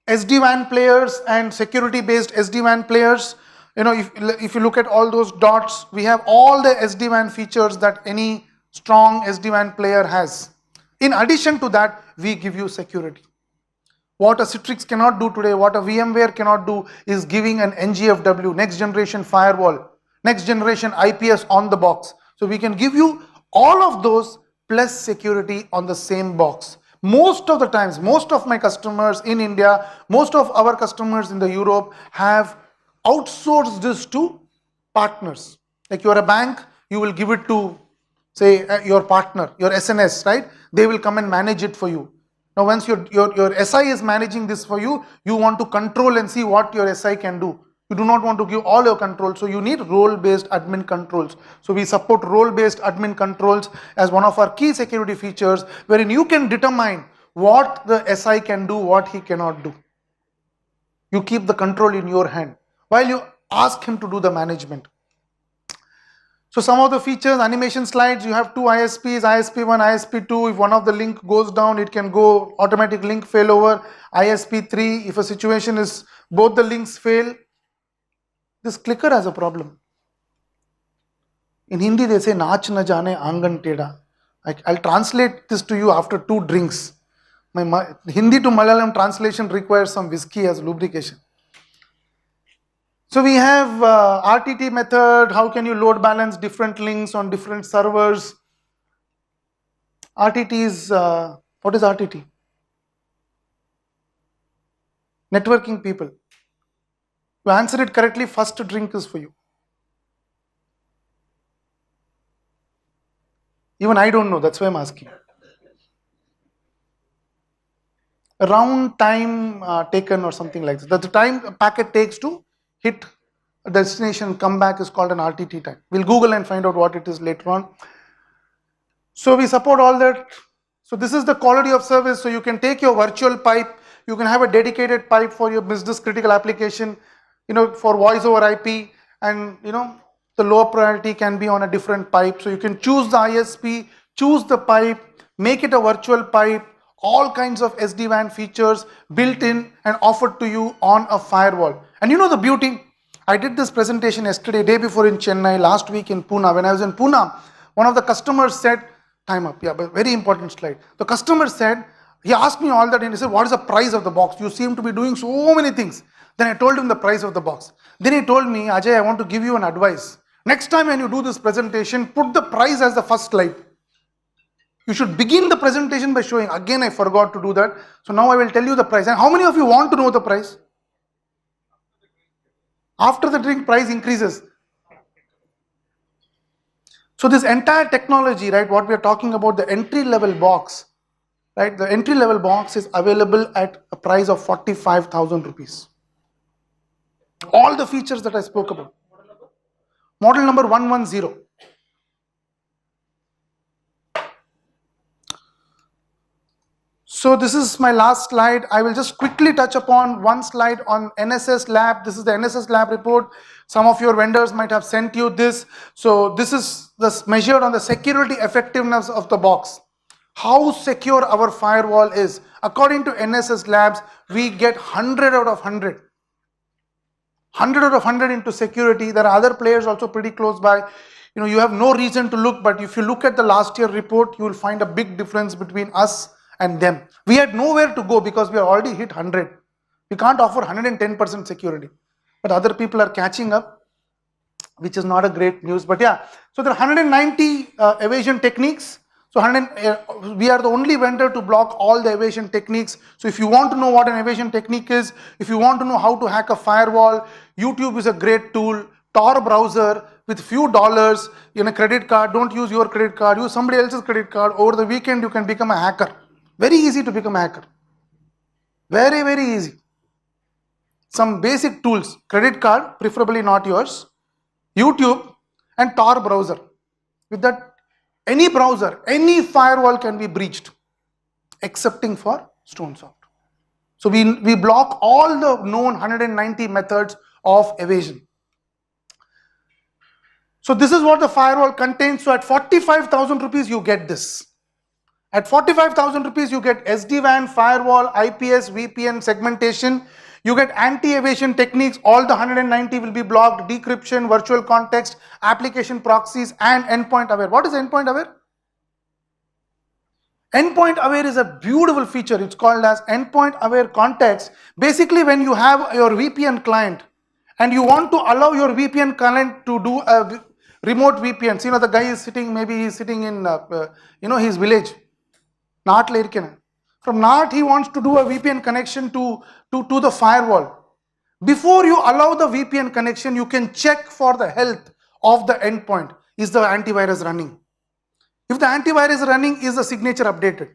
A: SD-WAN players and security-based SD-WAN players. If you look at all those dots, we have all the SD-WAN features that any strong SD-WAN player has. In addition to that, we give you security. What a Citrix cannot do today, what a VMware cannot do is giving an NGFW, next generation firewall, next generation IPS on the box. So we can give you all of those plus security on the same box. Most of the times, most of my customers in India, most of our customers in the Europe have outsourced this to partners. Like you are a bank, you will give it to, say, your partner, your SNS, right? They will come and manage it for you. Now, once your SI is managing this for you, you want to control and see what your SI can do. You do not want to give all your control, so you need role-based admin controls. So we support role-based admin controls as one of our key security features, wherein you can determine what the SI can do, what he cannot do. You keep the control in your hand while you ask him to do the management. So some of the features, animation slides, you have two ISPs, ISP1, ISP2. If one of the link goes down, it can go automatic link failover. ISP3, if a situation is both the links fail, this clicker has a problem. In Hindi they say naach na jane angan teda. I'll translate this to you after 2 drinks. My Hindi to Malayalam translation requires some whiskey as lubrication. So we have RTT method. How can you load balance different links on different servers? RTT is, what is RTT? Networking people. To answer it correctly, first drink is for you. Even I don't know, that's why I'm asking. Around time taken or something like that. The time a packet takes to hit a destination, come back is called an RTT time. We'll Google and find out what it is later on. So we support all that. So this is the quality of service. So you can take your virtual pipe, you can have a dedicated pipe for your business critical application, for voice over IP, and the lower priority can be on a different pipe. So you can choose the ISP, choose the pipe, make it a virtual pipe, all kinds of SD-WAN features built in and offered to you on a firewall. And the beauty, I did this presentation yesterday, day before in Chennai, last week in Pune. When I was in Pune, one of the customers said, time up, yeah, but very important slide. The customer said, he asked me all that and he said, what is the price of the box? You seem to be doing so many things. Then I told him the price of the box. Then he told me, Ajay, I want to give you an advice. Next time when you do this presentation, put the price as the first slide. You should begin the presentation by showing. Again, I forgot to do that. So now I will tell you the price. And how many of you want to know the price? After the drink, price increases. So this entire technology, right, what we are talking about, the entry-level box, right, the entry-level box is available at a price of 45,000 rupees. All the features that I spoke about. Model number 110. So this is my last slide. I will just quickly touch upon one slide on NSS Lab. This is the NSS Lab report. Some of your vendors might have sent you this. So this is measured on the security effectiveness of the box. How secure our firewall is. According to NSS Labs, we get 100 out of 100. 100 out of 100 into security. There are other players also pretty close by. You have no reason to look, but if you look at the last year report, you will find a big difference between us and them. We had nowhere to go because we are already hit 100. We can't offer 110% security. But other people are catching up, which is not a great news. But yeah, so there are 190 evasion techniques. So we are the only vendor to block all the evasion techniques. So if you want to know what an evasion technique is, if you want to know how to hack a firewall, YouTube is a great tool. Tor browser with few dollars, credit card, don't use your credit card, use somebody else's credit card. Over the weekend, you can become a hacker. Very easy to become a hacker. Very, very easy. Some basic tools, credit card, preferably not yours, YouTube and Tor browser. With that, any browser, any firewall can be breached, excepting for StoneSoft. So we block all the known 190 methods of evasion. So this is what the firewall contains. So at 45,000 rupees, you get this. At 45,000 rupees, you get SD-WAN, firewall, IPS, VPN segmentation. You get anti-evasion techniques. All the 190 will be blocked. Decryption, virtual context, application proxies, and endpoint aware. What is endpoint aware? Endpoint aware is a beautiful feature. It's called as endpoint aware context. Basically, when you have your VPN client and you want to allow your VPN client to do a remote VPN. The guy is sitting, maybe he's sitting in, his village. From NAT, he wants to do a VPN connection to the firewall. Before you allow the VPN connection, you can check for the health of the endpoint. Is the antivirus running? If the antivirus running, is the signature updated?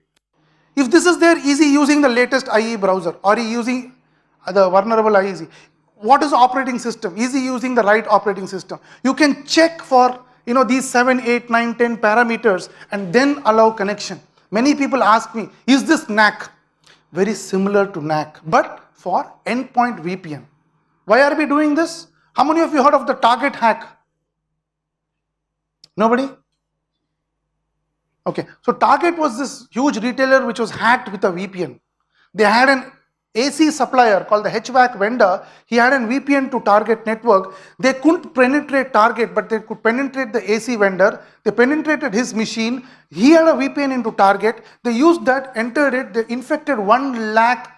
A: If this is there, is he using the latest IE browser or he using the vulnerable IEC? What is the operating system? Is he using the right operating system? You can check for these 7, 8, 9, 10 parameters and then allow connection. Many people ask me, is this NAC? Very similar to NAC, but for endpoint VPN. Why are we doing this? How many of you heard of the Target hack? Nobody? Okay, so Target was this huge retailer which was hacked with a VPN. They had an AC supplier called the HVAC vendor. He had a VPN to Target network. They couldn't penetrate Target, but they could penetrate the AC vendor. They penetrated his machine. He had a VPN into Target. They used that, entered it. They infected 1 lakh,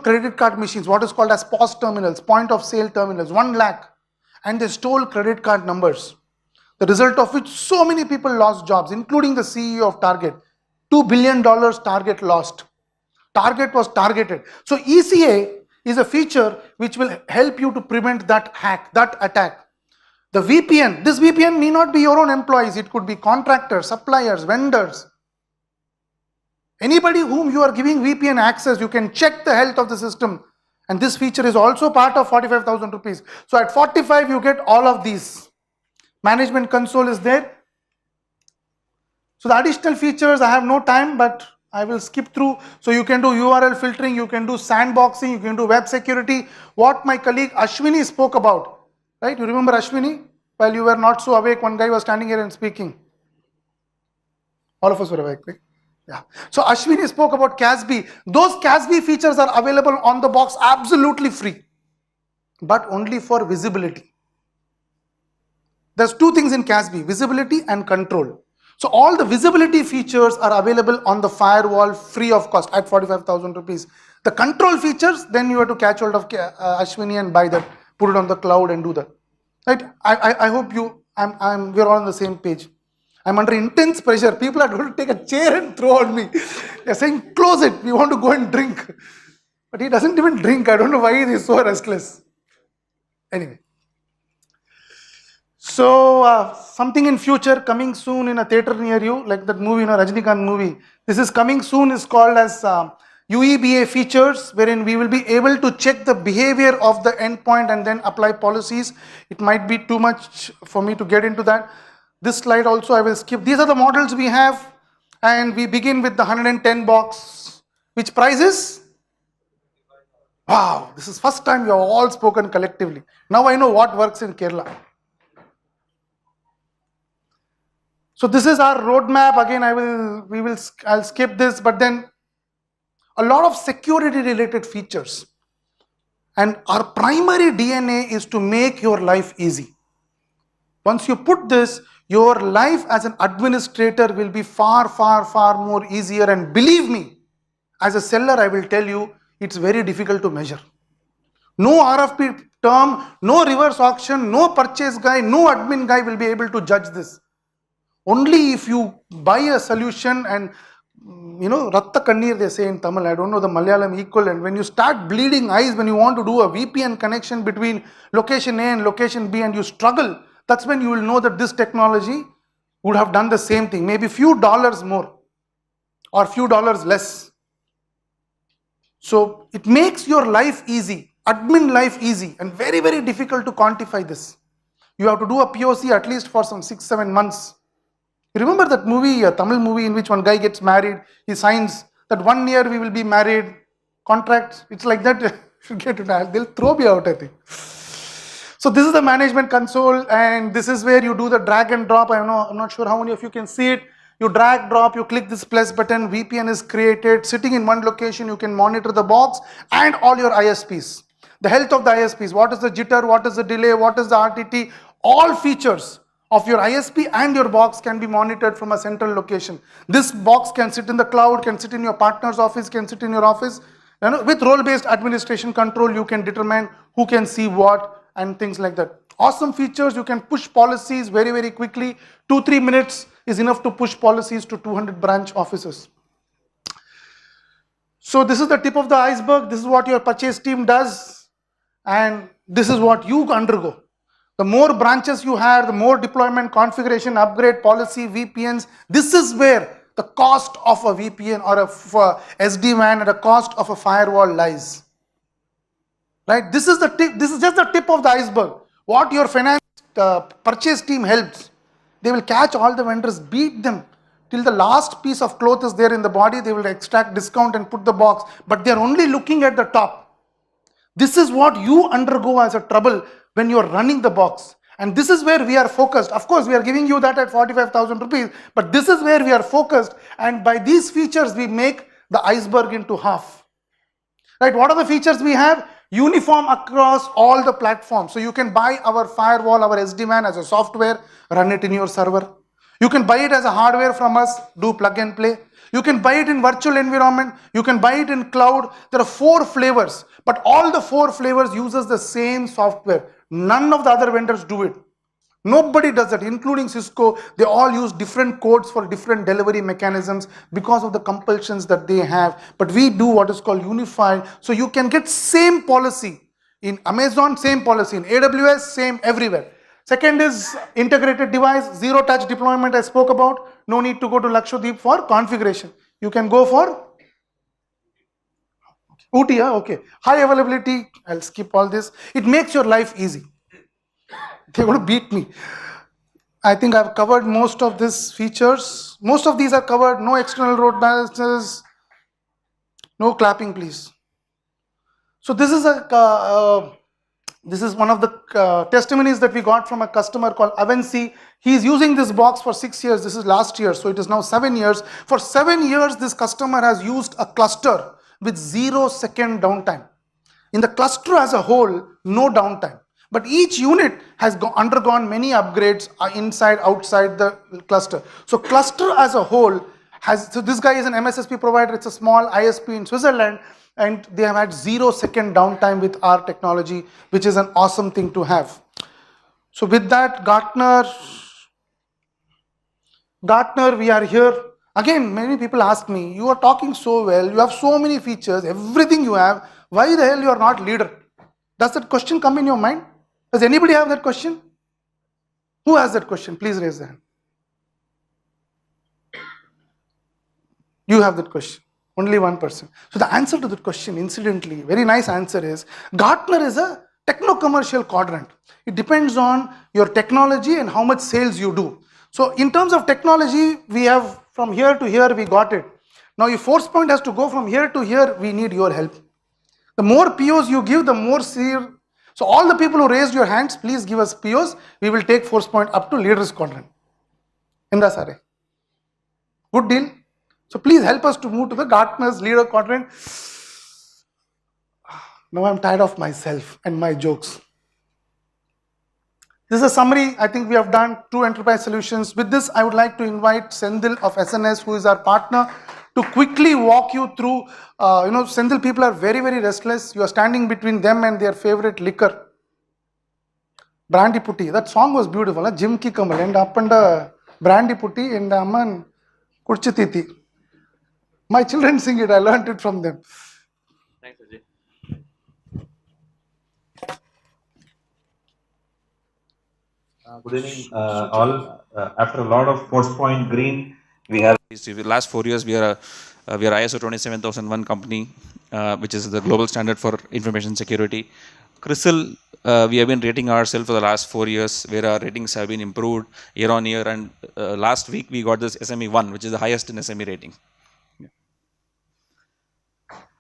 A: credit card machines, what is called as POS terminals, point of sale terminals, 1 lakh. And they stole credit card numbers. The result of which so many people lost jobs, including the CEO of Target. $2 billion Target lost. Target was targeted. So ECA is a feature which will help you to prevent that hack, that attack. The VPN, this VPN may not be your own employees. It could be contractors, suppliers, vendors. Anybody whom you are giving VPN access, you can check the health of the system. And this feature is also part of 45,000 rupees. So at 45, you get all of these. Management console is there. So the additional features, I have no time, but I will skip through. So you can do URL filtering, you can do sandboxing, you can do web security. What my colleague Ashwini spoke about, right? You remember Ashwini? While you were not so awake, one guy was standing here and speaking. All of us were awake, right? Yeah. So Ashwini spoke about CASB. Those CASB features are available on the box absolutely free, but only for visibility. There's 2 things in CASB, visibility and control. So all the visibility features are available on the firewall free of cost at 45,000 rupees. The control features, then you have to catch hold of Ashwini and buy that, put it on the cloud and do that. Right? I hope we're all on the same page. I'm under intense pressure. People are going to take a chair and throw on me. They're saying, close it. We want to go and drink. But he doesn't even drink. I don't know why he is so restless. Anyway. So something in future coming soon in a theater near you, like that movie, Rajnikant movie. This is coming soon, is called as UEBA features, wherein we will be able to check the behavior of the endpoint and then apply policies. It might be too much for me to get into that. This slide also I will skip. These are the models we have, and we begin with the 110 box. Which price is? Wow, this is first time we have all spoken collectively. Now I know what works in Kerala. So this is our roadmap. Again, I'll skip this, but then a lot of security related features. And our primary DNA is to make your life easy. Once you put this, your life as an administrator will be far, far, far more easier. And believe me, as a seller, I will tell you, it's very difficult to measure. No RFP term, no reverse auction, no purchase guy, no admin guy will be able to judge this. Only if you buy a solution and, Ratta Kannir they say in Tamil, I don't know the Malayalam equivalent. When you start bleeding eyes, when you want to do a VPN connection between location A and location B and you struggle, that's when you will know that this technology would have done the same thing. Maybe few dollars more or few dollars less. So it makes your life easy, admin life easy, and very, very difficult to quantify this. You have to do a POC at least for some 6-7 months. You remember that movie, a Tamil movie in which one guy gets married, he signs that 1 year we will be married, contracts, it's like that, they'll throw me out, I think. So this is the management console, and this is where you do the drag and drop. I'm not sure how many of you can see it. You drag, drop, you click this plus button, VPN is created. Sitting in one location, you can monitor the box and all your ISPs. The health of the ISPs, what is the jitter, what is the delay, what is the RTT, all features of your ISP and your box can be monitored from a central location. This box can sit in the cloud, can sit in your partner's office, can sit in your office. With role-based administration control, you can determine who can see what and things like that. Awesome features, you can push policies very, very quickly. 2-3 minutes is enough to push policies to 200 branch offices. So this is the tip of the iceberg. This is what your purchase team does, and this is what you undergo. The more branches you have, the more deployment, configuration, upgrade, policy, VPNs. This is where the cost of a VPN or a SD-WAN and the cost of a firewall lies. Right? This is the tip. This is just the tip of the iceberg. What your finance purchase team helps. They will catch all the vendors, beat them, Till the last piece of cloth is there in the body, they will extract discount and put the box, but they are only looking at the top. This is what you undergo as a trouble when you are running the box. And this is where we are focused. Of course, we are giving you that at 45,000 rupees, but this is where we are focused. And by these features, we make the iceberg into half. Right? What are the features we have? Uniform across all the platforms. So you can buy our firewall, our SD-WAN as a software, run it in your server. You can buy it as a hardware from us, do plug and play. You can buy it in virtual environment. You can buy it in cloud. There are 4 flavors, but all the 4 flavors uses the same software. None of the other vendors do it. Nobody does that, including Cisco. They all use different codes for different delivery mechanisms because of the compulsions that they have. But we do what is called unified. So you can get same policy in Amazon, same policy in AWS, same everywhere. Second is integrated device, zero touch deployment I spoke about. No need to go to Lakshadweep for configuration. You can go for OT, okay. High availability, I'll skip all this. It makes your life easy. They're going to beat me. I think I've covered most of these features. Most of these are covered. No external load balancers. No clapping, please. So this is one of the testimonies that we got from a customer called Avansi. He's using this box for 6 years. This is last year, so it is now 7 years. For 7 years, this customer has used a cluster with 0-second downtime. In the cluster as a whole, no downtime. But each unit has undergone many upgrades inside, outside the cluster. So cluster as a whole has, so this guy is an MSSP provider, it's a small ISP in Switzerland, and they have had 0-second downtime with our technology, which is an awesome thing to have. So with that, Gartner, we are here. Again, many people ask me, you are talking so well, you have so many features, everything you have, why the hell you are not leader? Does that question come in your mind? Does anybody have that question? Who has that question? Please raise their hand. You have that question. Only one person. So the answer to that question, incidentally, very nice answer is, Gartner is a techno-commercial quadrant. It depends on your technology and how much sales you do. So in terms of technology, we have from here to here, we got it. Now if ForcePoint has to go from here to here, we need your help. The more POs you give, the more so all the people who raised your hands, please give us POs. We will take ForcePoint up to leaders quadrant. Indra sare. Good deal. So please help us to move to the Gartner's leader quadrant. Now I'm tired of myself and my jokes. This is a summary. I think we have done 2 enterprise solutions. With this, I would like to invite Sendil of SNS, who is our partner, to quickly walk you through, Sendil people are very, very restless. You are standing between them and their favorite liquor. Brandy Putti. That song was beautiful. Jim Ki Kamal. And Appanda Brandy Putti and Amman Kurchititi. My children sing it. I learned it from them.
D: Thanks, Ajay. Good evening, all. After a lot of ForcePoint Green, we have. The last 4 years, we are ISO 27001 company, which is the global standard for information security. CRISIL, we have been rating ourselves for the last 4 years, where our ratings have been improved year on year. And last week, we got this SME 1, which is the highest in SME rating. Yeah.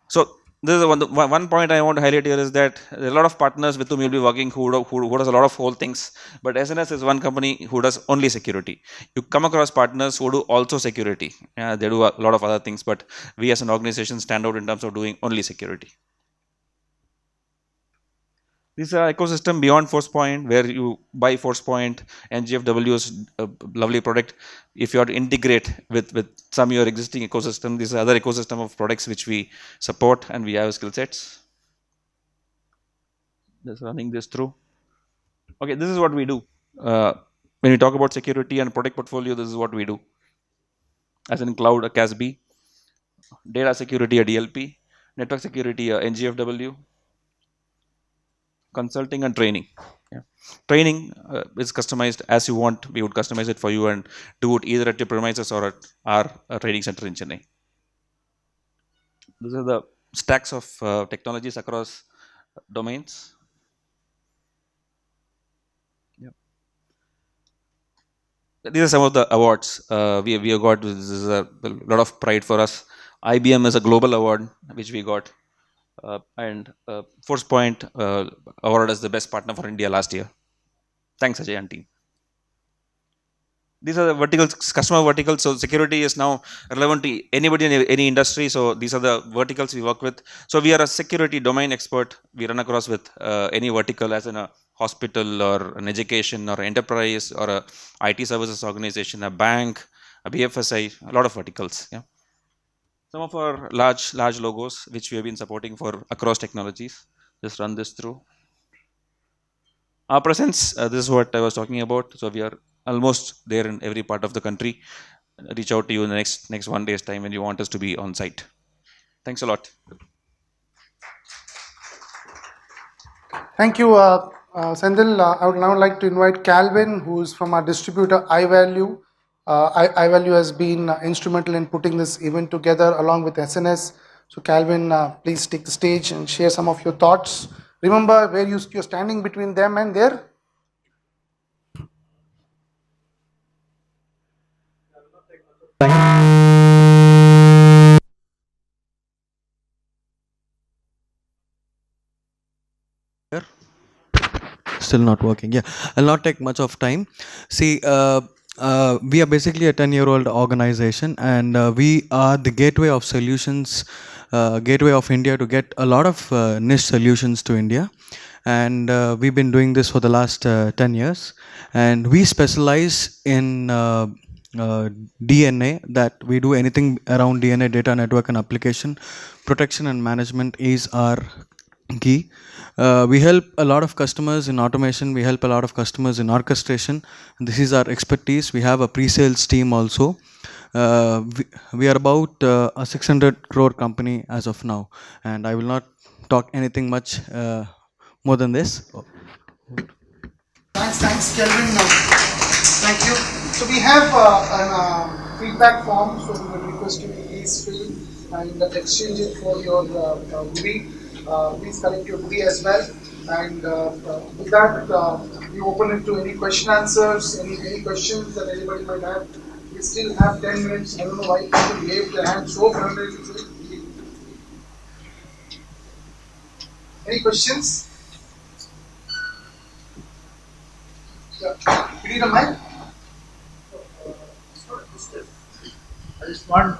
D: So this is one point I want to highlight here is that there are a lot of partners with whom you'll be working who does a lot of whole things, but SNS is one company who does only security. You come across partners who do also security. They do a lot of other things, but we as an organization stand out in terms of doing only security. This is an ecosystem beyond ForcePoint, where you buy ForcePoint, NGFW is a lovely product. If you have to integrate with some of your existing ecosystem, this is another ecosystem of products which we support and we have skill sets. Just running this through. Okay, this is what we do. When we talk about security and product portfolio, this is what we do. As in cloud, a CASB, data security, a DLP, network security, a NGFW, consulting and training. Yeah. Training is customized as you want. We would customize it for you and do it either at your premises or at our training center in Chennai. These are the stacks of technologies across domains. Yeah. these are some of the awards we have got. This is a lot of pride for us. IBM is a global award which we got, and ForcePoint awarded as the best partner for India last year. Thanks, Ajay and team. These are the verticals, customer verticals. So security is now relevant to anybody in any industry. So these are the verticals we work with. So we are a security domain expert. We run across with any vertical, as in a hospital or an education or enterprise or a IT services organization, a bank, a BFSI, a lot of verticals. Yeah. Some of our large logos which we have been supporting for across technologies. Just run this through. Our presence, this is what I was talking about. So we are almost there in every part of the country. Reach out to you in the next 1 day's time when you want us to be on site. Thanks a lot.
A: Thank you, Sendil. I would now like to invite Calvin, who is from our distributor iValue. iValue has been instrumental in putting this event together along with SNS. So, Calvin, please take the stage and share some of your thoughts. Remember where you're standing between them and there.
E: Still not working. Yeah, I'll not take much of time. See, we are basically a 10-year-old organization, and we are the gateway of solutions, gateway of India to get a lot of niche solutions to India. And we've been doing this for the last 10 years, and we specialize in DNA, that we do anything around DNA, data network and application protection and management is our key. We help a lot of customers in automation. We help a lot of customers in orchestration. This is our expertise. We have a pre-sales team also. We are about a 600 crore company as of now, and I will not talk anything much more than this.
A: Thanks, Kelvin. Thank you. So we have a feedback form, so we will request you to please fill and exchange it for your goodie. Please collect your goodie as well. And with that, we open it to any question answers, any questions that anybody might have. We still have 10 minutes. I don't know why people wave their hands so friendly. Any questions? Yeah. You need a mic?
F: I just want,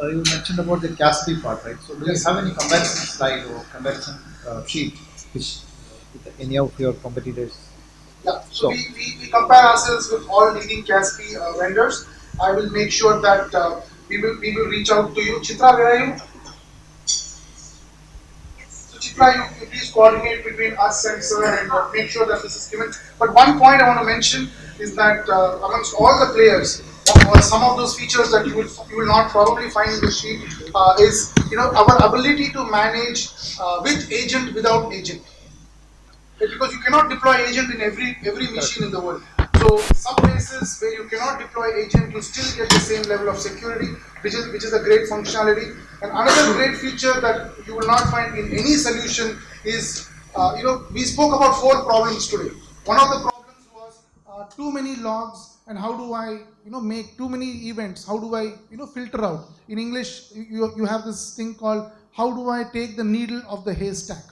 F: you mentioned about the CASB part, right? So, do you have any comparison slide or comparison sheet which with any of your competitors?
A: Yeah, so we compare ourselves with all leading CASB vendors. I will make sure that we will reach out to you. Chitra, where are you? So Chitra, you please coordinate between us and sir and make sure that this is given. But one point I want to mention is that amongst all the players, some of those features that you will not probably find in the sheet is our ability to manage with agent without agent. Because you cannot deploy agent in every machine in the world. So some places where you cannot deploy agent, you still get the same level of security, which is a great functionality. And another great feature that you will not find in any solution is, we spoke about 4 problems today. One of the problems was too many logs, and how do I, make too many events? How do I, filter out? In English, you have this thing called, how do I take the needle of the haystack?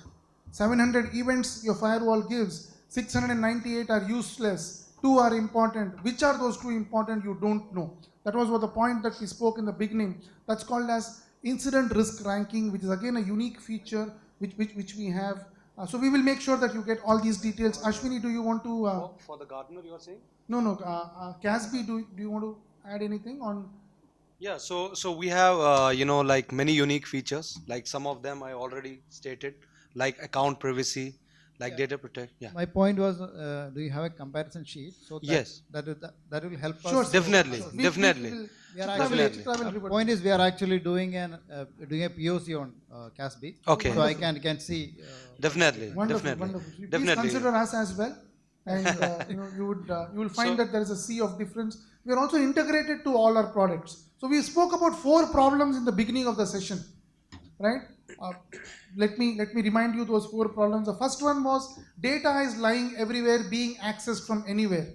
A: 700 events your firewall gives, 698 are useless, 2 are important. Which are those 2 important? You don't know. That was what the point that we spoke in the beginning. That's called as incident risk ranking, which is again a unique feature which we have. So we will make sure that you get all these details. Ashwini, do you want to...
C: For the gardener, you are saying?
A: No. Casby, do you want to add anything on?
C: Yeah, so we have like many unique features. Like some of them I already stated, like account privacy, like data protect. Yeah.
F: My point was, do you have a comparison sheet? So that,
C: Yes.
F: that will help
A: Sure,
F: us.
C: Definitely, definitely.
F: We are
C: Definitely.
F: actually, the point is we are actually doing doing a POC on CASB.
C: Okay.
F: So I can see.
C: Definitely,
A: Wonderful,
C: definitely,
A: wonderful. Please
C: definitely.
A: consider us as well, and you will find that there is a sea of difference. We are also integrated to all our products. So we spoke about 4 problems in the beginning of the session, right? Let me remind you those 4 problems. The first one was data is lying everywhere, being accessed from anywhere.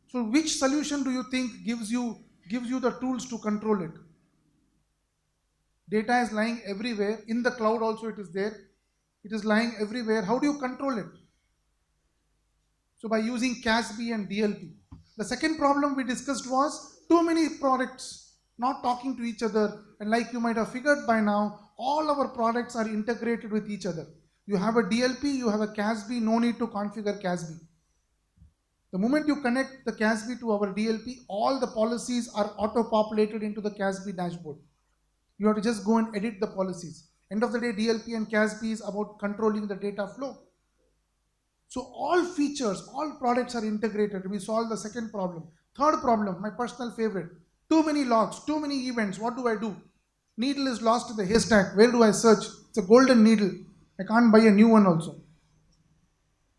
A: So which solution do you think gives you the tools to control it? Data is lying everywhere. In the cloud also it is there. It is lying everywhere. How do you control it? So by using CASB and DLP. The second problem we discussed was too many products not talking to each other. And like you might have figured by now, all our products are integrated with each other. You have a DLP, you have a CASB, no need to configure CASB. The moment you connect the CASB to our DLP, all the policies are auto-populated into the CASB dashboard. You have to just go and edit the policies. End of the day, DLP and CASB is about controlling the data flow. So all features, all products are integrated. We solve the second problem. Third problem, my personal favorite. Too many logs, too many events. What do I do? Needle is lost in the haystack. Where do I search? It's a golden needle. I can't buy a new one also.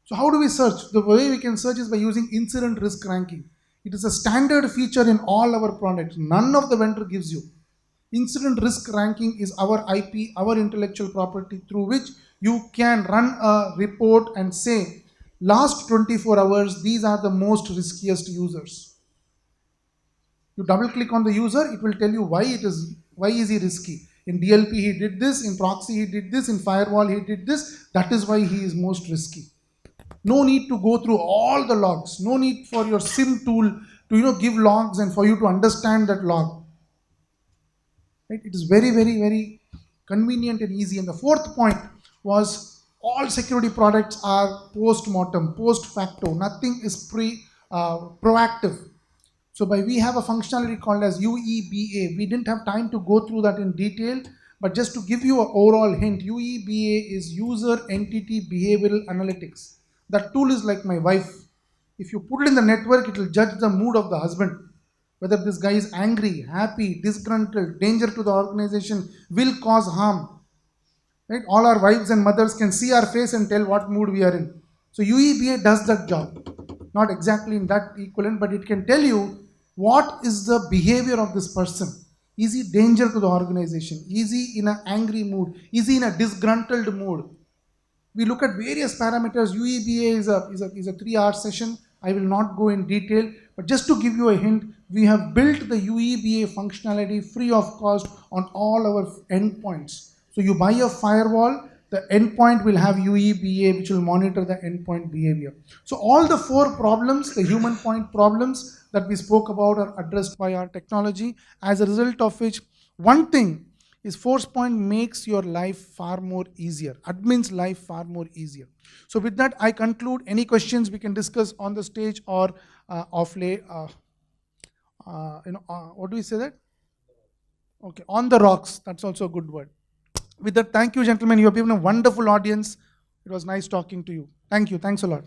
A: So how do we search? The way we can search is by using incident risk ranking. It is a standard feature in all our products. None of the vendor gives you. Incident risk ranking is our IP, our intellectual property, through which you can run a report and say, last 24 hours, these are the most riskiest users. You double click on the user, it will tell you why is he risky. In DLP he did this, in proxy he did this, in firewall he did this, that is why he is most risky. No need to go through all the logs, no need for your SIM tool to give logs and for you to understand that log. Right? It is very, very, very convenient and easy. And the fourth point was all security products are post-mortem, post-facto. Nothing is proactive. So we have a functionality called as UEBA. We didn't have time to go through that in detail, but just to give you an overall hint, UEBA is User Entity Behavioral Analytics. That tool is like my wife. If you put it in the network, it will judge the mood of the husband. Whether this guy is angry, happy, disgruntled, danger to the organization, will cause harm. Right? All our wives and mothers can see our face and tell what mood we are in. So UEBA does that job. Not exactly in that equivalent, but it can tell you what is the behavior of this person. Is he danger to the organization? Is he in an angry mood? Is he in a disgruntled mood? We look at various parameters. UEBA is a 3-hour session. I will not go in detail, but just to give you a hint, we have built the UEBA functionality free of cost on all our endpoints. So you buy a firewall, the endpoint will have UEBA, which will monitor the endpoint behavior. So all the 4 problems, the human point problems that we spoke about, are addressed by our technology, as a result of which one thing is ForcePoint makes your life far more easier, admin's life far more easier. So with that, I conclude. Any questions we can discuss on the stage or offlay. What do we say that? Okay, on the rocks. That's also a good word. With that, thank you, gentlemen. You have been a wonderful audience. It was nice talking to you. Thank you. Thanks a lot.